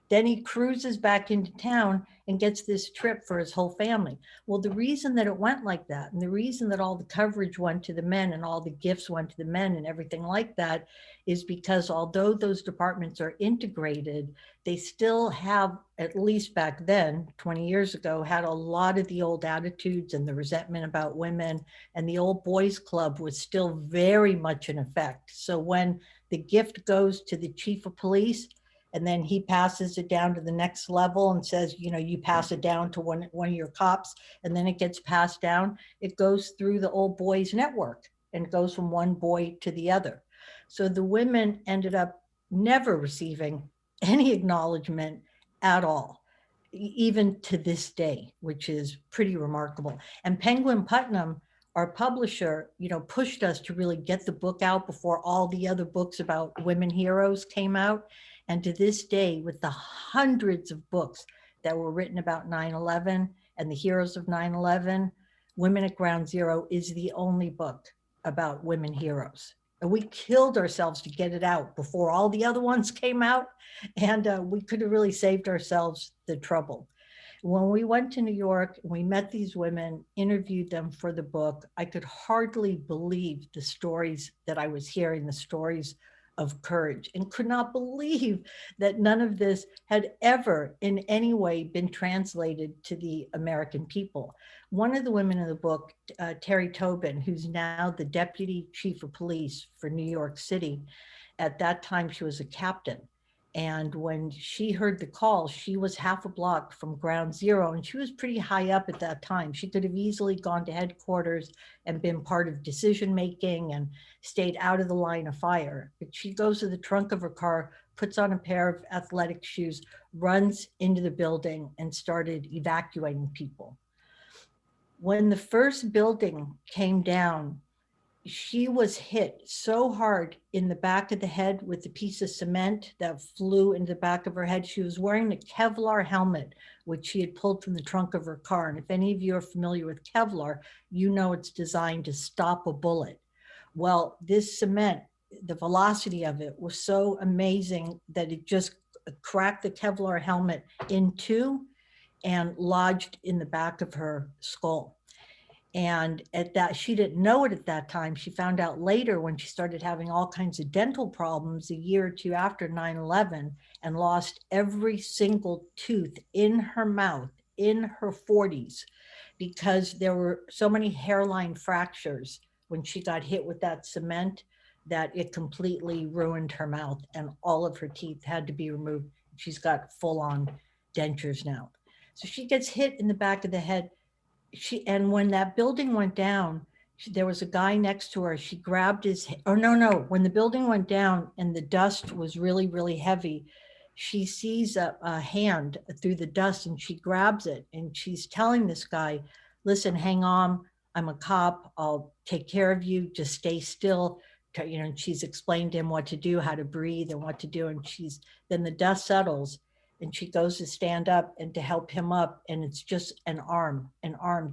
S18: Then he cruises back into town and gets this trip for his whole family. Well, the reason that it went like that, and the reason that all the coverage went to the men and all the gifts went to the men and everything like that, is because although those departments are integrated, they still have, at least back then, 20 years ago, had a lot of the old attitudes and the resentment about women, and the old boys club was still very much in effect. So when the gift goes to the chief of police, and then he passes it down to the next level and says, you know, you pass it down to one of your cops, and then it gets passed down. It goes through the old boys network and it goes from one boy to the other. So the women ended up never receiving any acknowledgement at all, even to this day, which is pretty remarkable. And Penguin Putnam, our publisher, you know, pushed us to really get the book out before all the other books about women heroes came out. And to this day, with the hundreds of books that were written about 9/11 and the heroes of 9/11, Women at Ground Zero is the only book about women heroes. And we killed ourselves to get it out before all the other ones came out. And we could have really saved ourselves the trouble. When we went to New York, we met these women, interviewed them for the book. I could hardly believe the stories that I was hearing, the stories of courage, and could not believe that none of this had ever in any way been translated to the American people. One of the women in the book, Terry Tobin, who's now the deputy chief of police for New York City, at that time she was a captain. And when she heard the call, she was half a block from Ground Zero, and she was pretty high up at that time. She could have easily gone to headquarters and been part of decision-making and stayed out of the line of fire. But she goes to the trunk of her car, puts on a pair of athletic shoes, runs into the building and started evacuating people. When the first building came down, she was hit so hard in the back of the head with a piece of cement that flew into the back of her head. She was wearing a Kevlar helmet, which she had pulled from the trunk of her car. And if any of you are familiar with Kevlar, you know it's designed to stop a bullet. Well, this cement, the velocity of it was so amazing that it just cracked the Kevlar helmet in two and lodged in the back of her skull. And at that, she didn't know it at that time. She found out later when she started having all kinds of dental problems a year or two after 9/11 and lost every single tooth in her mouth in her 40s because there were so many hairline fractures when she got hit with that cement that it completely ruined her mouth and all of her teeth had to be removed. She's got full on dentures now. So she gets hit in the back of the head. And when that building went down, there was a guy next to her. She grabbed his, no. When the building went down and the dust was really, really heavy, she sees a hand through the dust and she grabs it and she's telling this guy, listen, hang on. I'm a cop. I'll take care of you. Just stay still. And she's explained to him what to do, how to breathe and what to do. And then the dust settles and she goes to stand up and to help him up. And it's just an arm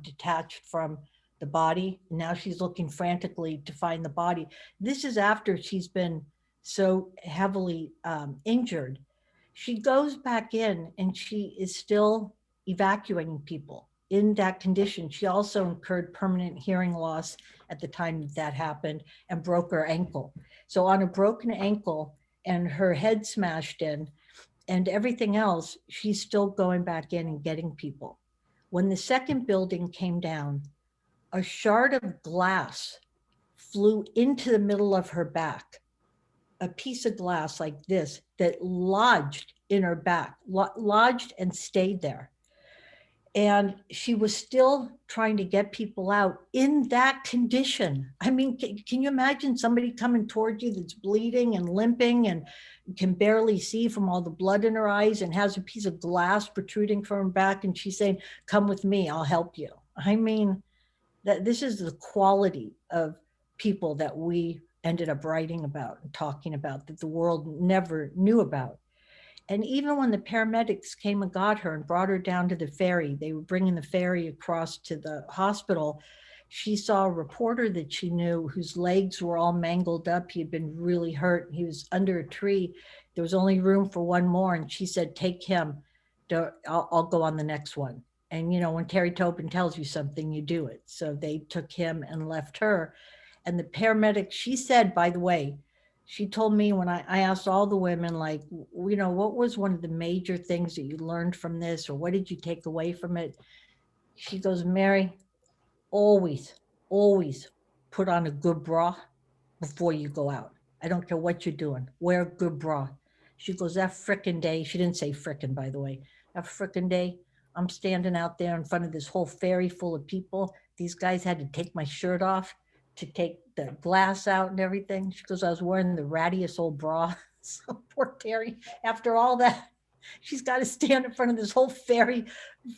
S18: detached from the body. Now she's looking frantically to find the body. This is after she's been so heavily injured. She goes back in and she is still evacuating people in that condition. She also incurred permanent hearing loss at the time that happened and broke her ankle. So on a broken ankle and her head smashed in and everything else, she's still going back in and getting people. When the second building came down, a shard of glass flew into the middle of her back, a piece of glass like this that lodged in her back, lodged and stayed there. And she was still trying to get people out in that condition. I mean, can you imagine somebody coming towards you that's bleeding and limping and can barely see from all the blood in her eyes and has a piece of glass protruding from her back and she's saying, come with me, I'll help you. I mean, that this is the quality of people that we ended up writing about and talking about that the world never knew about. And even when the paramedics came and got her and brought her down to the ferry, they were bringing the ferry across to the hospital. She saw a reporter that she knew whose legs were all mangled up. He had been really hurt. He was under a tree. There was only room for one more. And she said, take him. I'll go on the next one. And, when Terry Tobin tells you something, you do it. So they took him and left her. And the paramedic, she said, by the way, she told me when I asked all the women, like, what was one of the major things that you learned from this? Or what did you take away from it? She goes, Mary, always put on a good bra before you go out. I don't care what you're doing. Wear a good bra. She goes, that frickin' day, she didn't say frickin', by the way, that frickin' day, I'm standing out there in front of this whole ferry full of people. These guys had to take my shirt off to take the glass out and everything. She goes, I was wearing the rattiest old bra. So poor Terry, after all that, she's got to stand in front of this whole ferry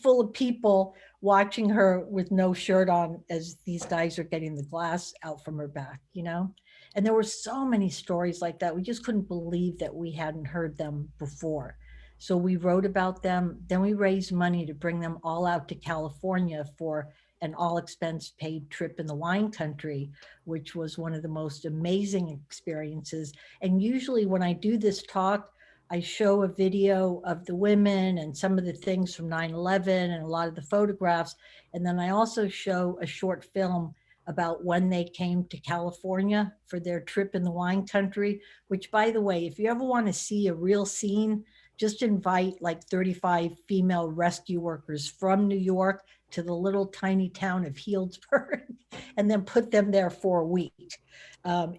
S18: full of people watching her with no shirt on as these guys are getting the glass out from her back, And there were so many stories like that. We just couldn't believe that we hadn't heard them before. So we wrote about them. Then we raised money to bring them all out to California for an all expense paid trip in the wine country, which was one of the most amazing experiences. And usually when I do this talk, I show a video of the women and some of the things from 9/11 and a lot of the photographs. And then I also show a short film about when they came to California for their trip in the wine country, which, by the way, if you ever want to see a real scene, just invite like 35 female rescue workers from New York to the little tiny town of Healdsburg and then put them there for a week.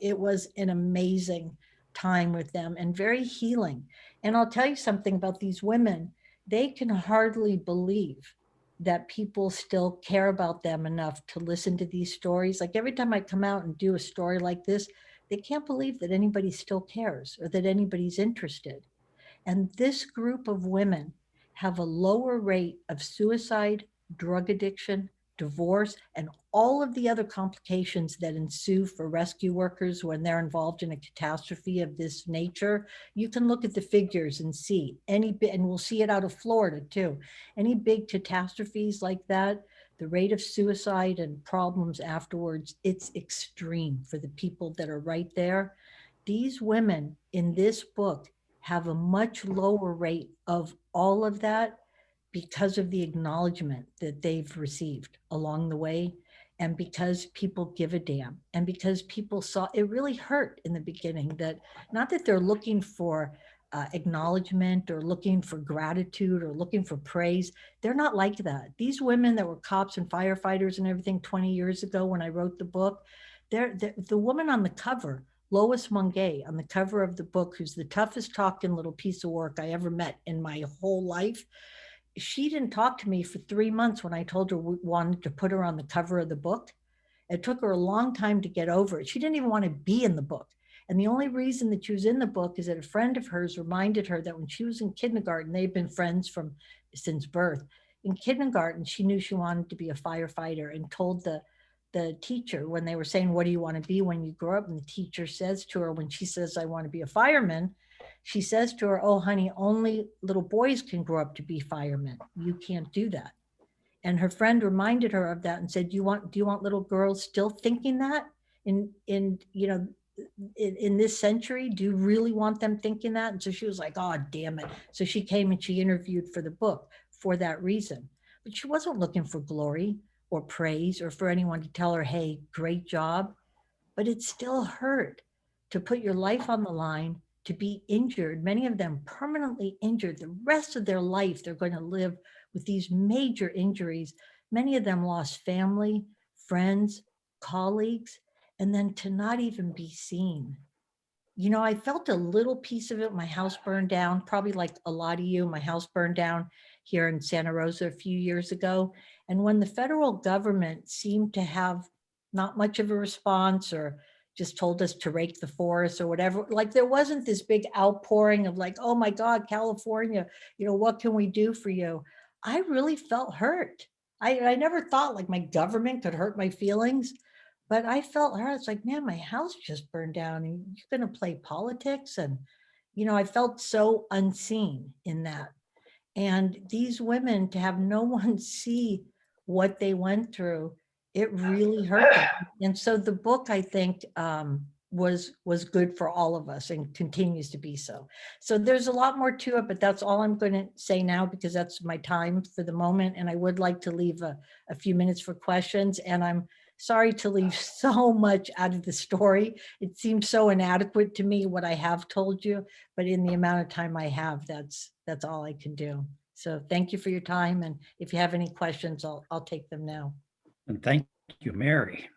S18: It was an amazing time with them and very healing. And I'll tell you something about these women. They can hardly believe that people still care about them enough to listen to these stories. Like every time I come out and do a story like this, they can't believe that anybody still cares or that anybody's interested. And this group of women have a lower rate of suicide, drug addiction, divorce, and all of the other complications that ensue for rescue workers when they're involved in a catastrophe of this nature. You can look at the figures and see and we'll see it out of Florida too. Any big catastrophes like that, the rate of suicide and problems afterwards, it's extreme for the people that are right there. These women in this book have a much lower rate of all of that because of the acknowledgement that they've received along the way, and because people give a damn, and because people saw it really hurt in the beginning, that not that they're looking for acknowledgement or looking for gratitude or looking for praise. They're not like that. These women that were cops and firefighters and everything 20 years ago when I wrote the book, the woman on the cover Lois Mongay on the cover of the book, who's the toughest talking little piece of work I ever met in my whole life. She didn't talk to me for 3 months when I told her we wanted to put her on the cover of the book. It took her a long time to get over it. She didn't even want to be in the book. And the only reason that she was in the book is that a friend of hers reminded her that when she was in kindergarten, they'd been friends since birth. In kindergarten, she knew she wanted to be a firefighter and told the teacher when they were saying, what do you want to be when you grow up? And the teacher says to her, when she says, I want to be a fireman, she says to her, oh, honey, only little boys can grow up to be firemen. You can't do that. And her friend reminded her of that and said, do you want little girls still thinking that in this century? Do you really want them thinking that? And so she was like, oh, damn it. So she came and she interviewed for the book for that reason. But she wasn't looking for glory or praise or for anyone to tell her, hey, great job. But it still hurt to put your life on the line, to be injured, many of them permanently injured. The rest of their life, they're going to live with these major injuries. Many of them lost family, friends, colleagues, and then to not even be seen. You know, I felt a little piece of it. My house burned down, probably like a lot of you. My house burned down here in Santa Rosa a few years ago. And when the federal government seemed to have not much of a response or just told us to rake the forest or whatever, like there wasn't this big outpouring of like, oh my God, California, what can we do for you? I really felt hurt. I never thought like my government could hurt my feelings. But I felt hurt. It's like, man, my house just burned down and you're going to play politics. And, I felt so unseen in that. And these women, to have no one see what they went through, it really hurt them. And so the book, I think, was good for all of us and continues to be so. So there's a lot more to it, but that's all I'm going to say now because that's my time for the moment. And I would like to leave a few minutes for questions. And I'm sorry to leave so much out of the story. It seems so inadequate to me what I have told you, but in the amount of time I have, that's all I can do. So thank you for your time. And if you have any questions, I'll take them now.
S17: And thank you, Mary.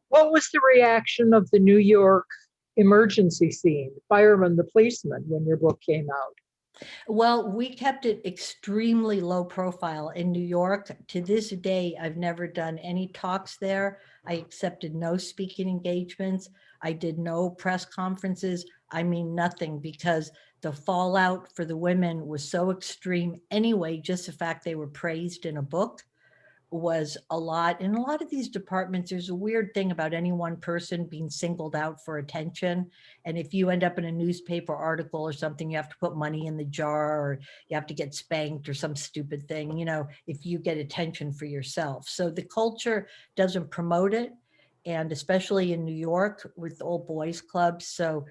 S19: What was the reaction of the New York emergency scene, firemen, the policemen, when your book came out?
S18: Well, we kept it extremely low profile in New York. To this day, I've never done any talks there. I accepted no speaking engagements. I did no press conferences. I mean, nothing, because the fallout for the women was so extreme anyway. Just the fact they were praised in a book was a lot. In a lot of these departments, there's a weird thing about any one person being singled out for attention. And if you end up in a newspaper article or something, you have to put money in the jar or you have to get spanked or some stupid thing, if you get attention for yourself. So the culture doesn't promote it. And especially in New York with old boys clubs. So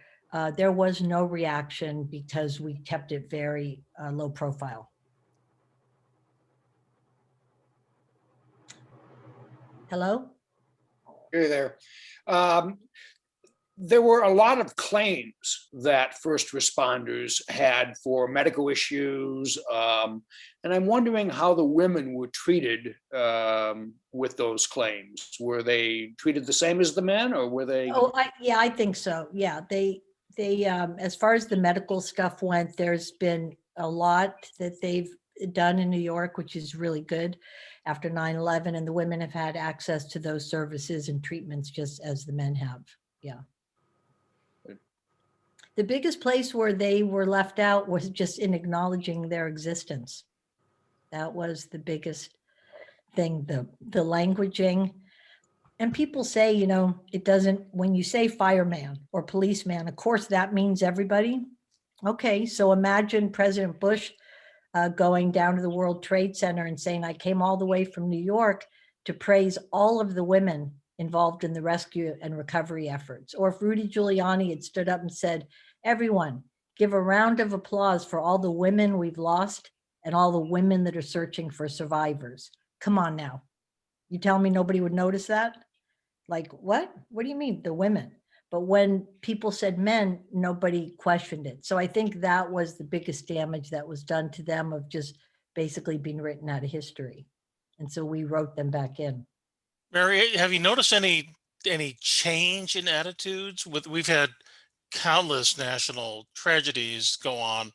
S18: there was no reaction because we kept it very low profile. Hello?
S20: Hey there. There were a lot of claims that first responders had for medical issues. And I'm wondering how the women were treated with those claims. Were they treated the same as the men or were they?
S18: Oh, I think so. Yeah, they as far as the medical stuff went, there's been a lot that they've done in New York, which is really good after 9/11, and the women have had access to those services and treatments just as the men have. Yeah. The biggest place where they were left out was just in acknowledging their existence. That was the biggest thing, the languaging. And people say, it doesn't, when you say fireman or policeman, of course that means everybody. Okay, so imagine President Bush going down to the World Trade Center and saying, I came all the way from New York to praise all of the women involved in the rescue and recovery efforts. Or if Rudy Giuliani had stood up and said, everyone, give a round of applause for all the women we've lost and all the women that are searching for survivors. Come on now. You tell me nobody would notice that? Like, what? What do you mean, the women? But when people said men, nobody questioned it. So I think that was the biggest damage that was done to them, of just basically being written out of history. And so we wrote them back in.
S6: Mary, have you noticed any any change in attitudes? We've had countless national tragedies go on.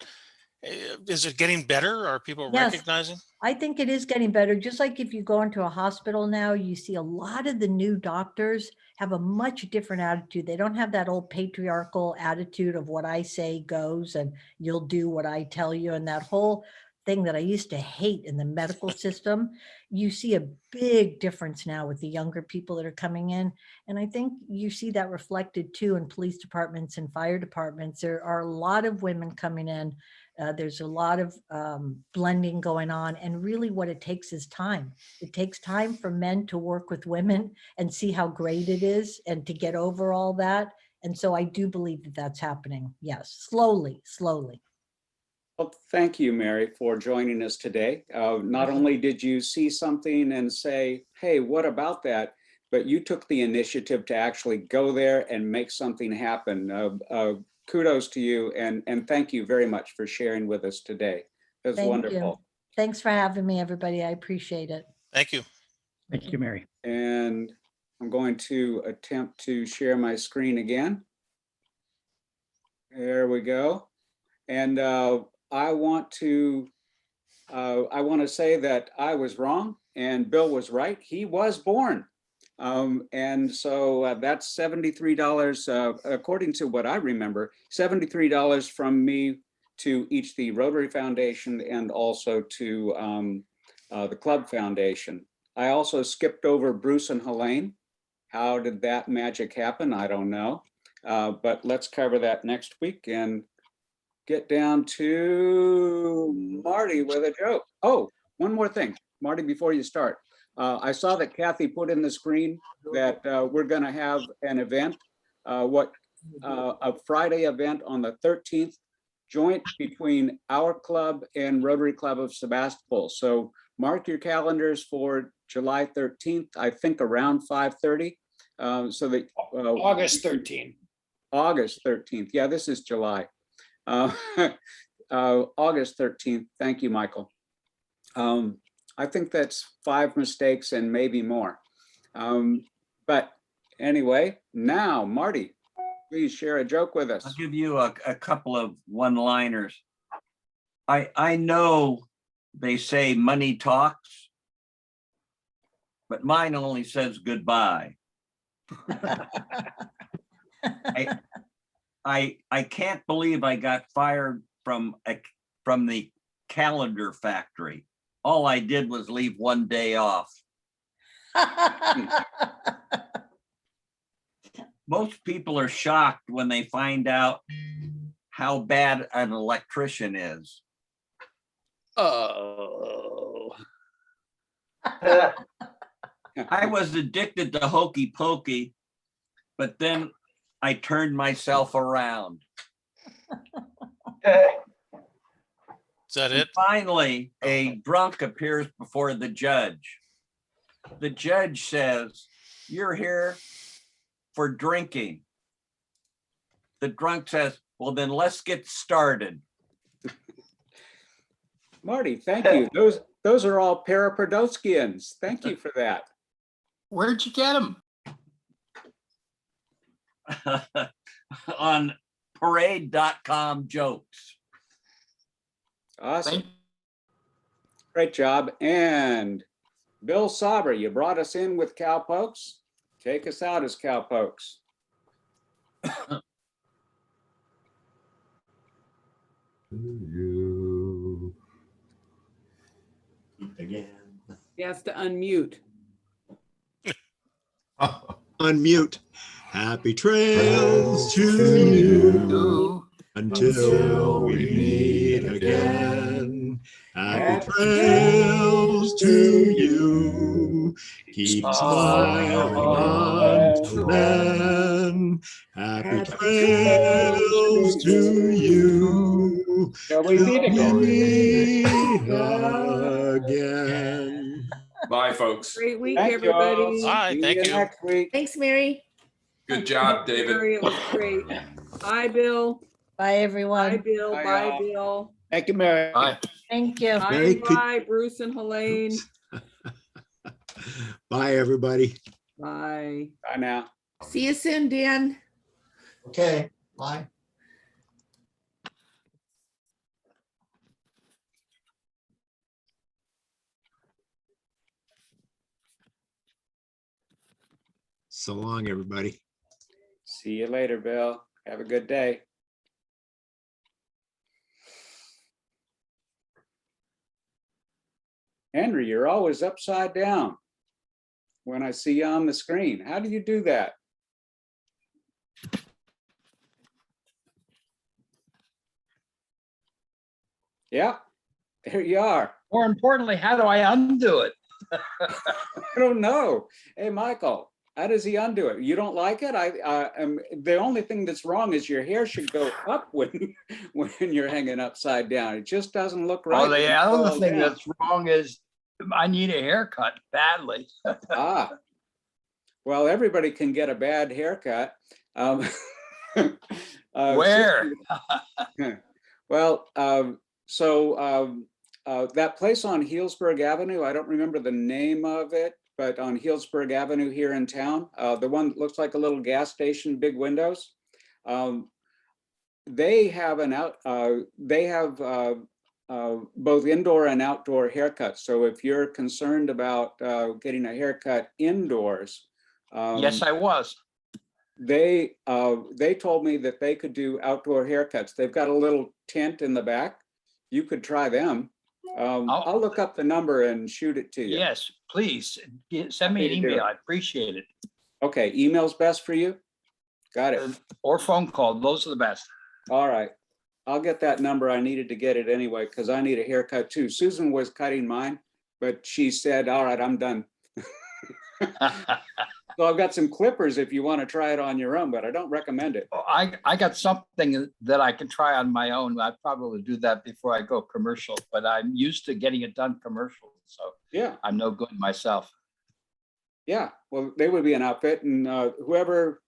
S6: Is it getting better? Are people
S18: Yes.
S6: recognizing?
S18: I think it is getting better. Just like if you go into a hospital now, you see a lot of the new doctors have a much different attitude. They don't have that old patriarchal attitude of what I say goes and you'll do what I tell you. And that whole thing that I used to hate in the medical system, you see a big difference now with the younger people that are coming in. And I think you see that reflected too in police departments and fire departments. There are a lot of women coming in. There's a lot of blending going on, and really what it takes is time. It takes time for men to work with women and see how great it is and to get over all that. And so I do believe that that's happening. Yes, slowly, slowly.
S1: Well, thank you, Mary, for joining us today. Not only did you see something and say, hey, what about that? But you took the initiative to actually go there and make something happen. Kudos to you, and thank you very much for sharing with us today. That's
S18: Thank
S1: wonderful.
S18: you. Thanks for having me, everybody. I appreciate it.
S6: Thank you.
S17: Thank you, Mary.
S1: And I'm going to attempt to share my screen again. There we go. And I want to say that I was wrong and Bill was right. He was born. And so that's $73, according to what I remember, $73 from me to each the Rotary Foundation and also to the Club Foundation. I also skipped over Bruce and Helene. How did that magic happen? I don't know. But let's cover that next week and get down to Marty with a joke. Oh, one more thing, Marty, before you start. I saw that Kathy put in the screen that we're going to have an event, a Friday event on the 13th, joint between our club and Rotary Club of Sebastopol. So mark your calendars for July 13th, I think around 5:30. So that
S20: August 13th.
S1: August 13th. Yeah, this is July. August 13th. Thank you, Michael. I think that's 5 mistakes and maybe more. But anyway, now, Marty, please share a joke with us.
S12: I'll give you a couple of one-liners. I know they say money talks, but mine only says goodbye. I can't believe I got fired from the calendar factory. All I did was leave one day off. Most people are shocked when they find out how bad an electrician is.
S20: Oh.
S12: I was addicted to hokey pokey, but then I turned myself around.
S6: Is that it?
S12: Finally, a drunk appears before the judge. The judge says, "You're here for drinking." The drunk says, "Well, then let's get started."
S1: Marty, thank you. Those are all Paraprodoskians. Thank you for that.
S12: Where'd you get them? On parade.com jokes.
S1: Awesome. Great job. And Bill Sauber, you brought us in with cowpokes. Take us out as cowpokes.
S16: You again.
S15: He has to unmute.
S2: Unmute. Happy trails to you until we meet again. Happy trails to you. Keep smiling until then. Happy trails to you.
S20: Shall we meet again?
S2: Again.
S3: Bye, folks.
S15: Great week,
S1: Thank you all.
S15: everybody.
S6: Bye.
S1: See
S6: Thank you.
S1: next week.
S4: Thanks, Mary.
S3: Good job,
S15: Mary,
S3: David.
S15: it was great. Bye, Bill.
S18: Bye,
S15: Bye,
S18: everyone.
S15: Bill.
S1: Bye,
S15: Bye,
S1: y'all.
S15: Bill.
S20: Thank you, Mary.
S3: Bye.
S18: Thank you.
S15: Bye,
S2: Mary, could-
S15: bye, Bruce and Helene.
S2: Bye, everybody.
S15: Bye.
S1: Bye now.
S4: See you soon, Dan.
S16: Okay, bye.
S2: So long, everybody.
S1: See you later, Bill. Have a good day. Henry, you're always upside down when I see you on the screen. How do you do that? Yeah, there you are.
S12: More importantly, how do I undo it?
S1: I don't know. Hey, Michael, how does he undo it? You don't like it? The only thing that's wrong is your hair should go up when you're hanging upside down. It just doesn't look right.
S12: Well,
S1: when
S12: the
S1: you
S12: other
S1: fall
S12: thing
S1: down.
S12: that's wrong is I need a haircut badly.
S1: Ah, well, everybody can get a bad haircut.
S12: Where?
S1: Well, that place on Healdsburg Avenue, I don't remember the name of it, but on Healdsburg Avenue here in town, the one that looks like a little gas station, big windows. They have both indoor and outdoor haircuts. So if you're concerned about getting a haircut indoors,
S12: Yes, I was.
S1: they told me that they could do outdoor haircuts. They've got a little tent in the back. You could try them. I'll look up the number and shoot it to you.
S12: Yes, please. Send me an
S1: Happy to do
S12: email.
S1: it.
S12: I appreciate it.
S1: Okay, email's best for you? Got it.
S12: Or phone call. Those are the best.
S1: All right. I'll get that number. I needed to get it anyway because I need a haircut too. Susan was cutting mine, but she said, all right, I'm done. So I've got some clippers if you want to try it on your own, but I don't recommend it.
S12: I got something that I can try on my own. I'd probably do that before I go commercial, but I'm used to getting it done commercial. So
S1: yeah,
S12: I'm no good myself.
S1: Yeah, well, they would be an outfit, and whoever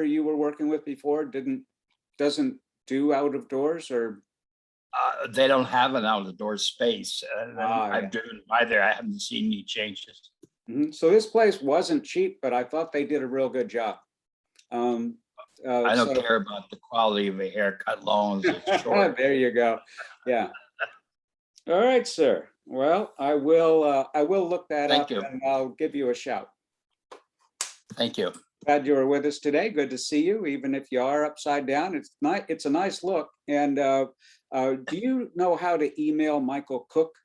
S1: you were working with before doesn't do out of doors, or
S12: they don't have an out of the door space. I've
S1: yeah.
S12: driven by there. I haven't seen any changes.
S1: So this place wasn't cheap, but I thought they did a real good job.
S12: I don't care about the quality of a haircut, long as it's short.
S1: There you go. Yeah. All right, sir. Well, I will look that up and I'll give you a shout.
S12: Thank you.
S1: Glad you were with us today. Good to see you, even if you are upside down. It's nice. It's a nice look. And do you know how to email Michael Cook?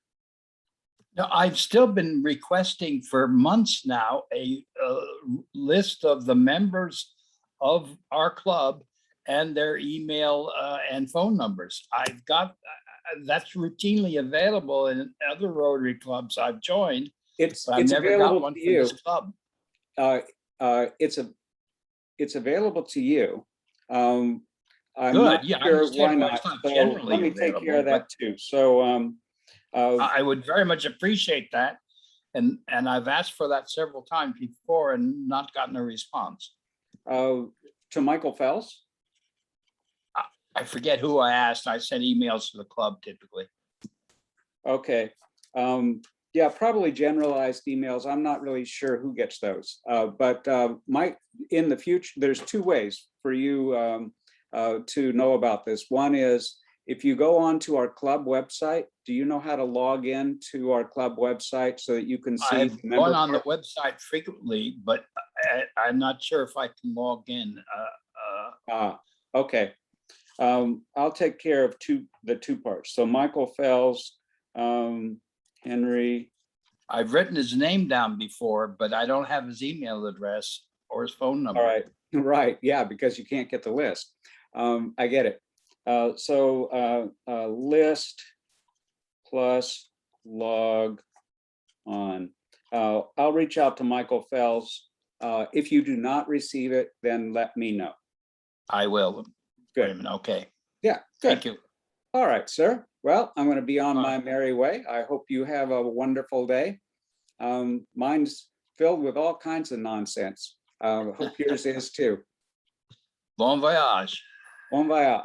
S12: No, I've still been requesting for months now a list of the members of our club and their email and phone numbers. I've got that's routinely available in other Rotary clubs I've joined.
S1: It's
S12: never
S1: available
S12: got one
S1: to
S12: for
S1: you.
S12: this club.
S1: It's available to you. I'm
S12: Good.
S1: not
S12: Yeah, I
S1: sure
S12: understand
S1: why
S12: why
S1: not.
S12: it's not
S1: So
S12: generally
S1: let me take care of
S12: available,
S1: that too. So
S12: I would very much appreciate that. And I've asked for that several times before and not gotten a response.
S1: to Michael Fells.
S12: I forget who I asked. I send emails to the club typically.
S1: Okay. Yeah, probably generalized emails. I'm not really sure who gets those. But Mike, in the future, there's two ways for you to know about this. One is if you go onto our club website, do you know how to log in to our club website so that you can see
S12: I've
S1: the member
S12: gone on the
S1: part?
S12: website frequently, but I'm not sure if I can log in.
S1: Okay. I'll take care of the two parts. So Michael Fells, Henry.
S12: I've written his name down before, but I don't have his email address or his phone number.
S1: All right. Right. Yeah, because you can't get the list. I get it. So list plus log on. I'll reach out to Michael Fells. If you do not receive it, then let me know.
S12: I will.
S1: Good.
S12: Okay.
S1: Yeah. Good.
S12: Thank you.
S1: All right, sir. Well, I'm going to be on my merry way. I hope you have a wonderful day. Mine's filled with all kinds of nonsense. Hope yours is too.
S12: Bon voyage.
S1: Bon voyage.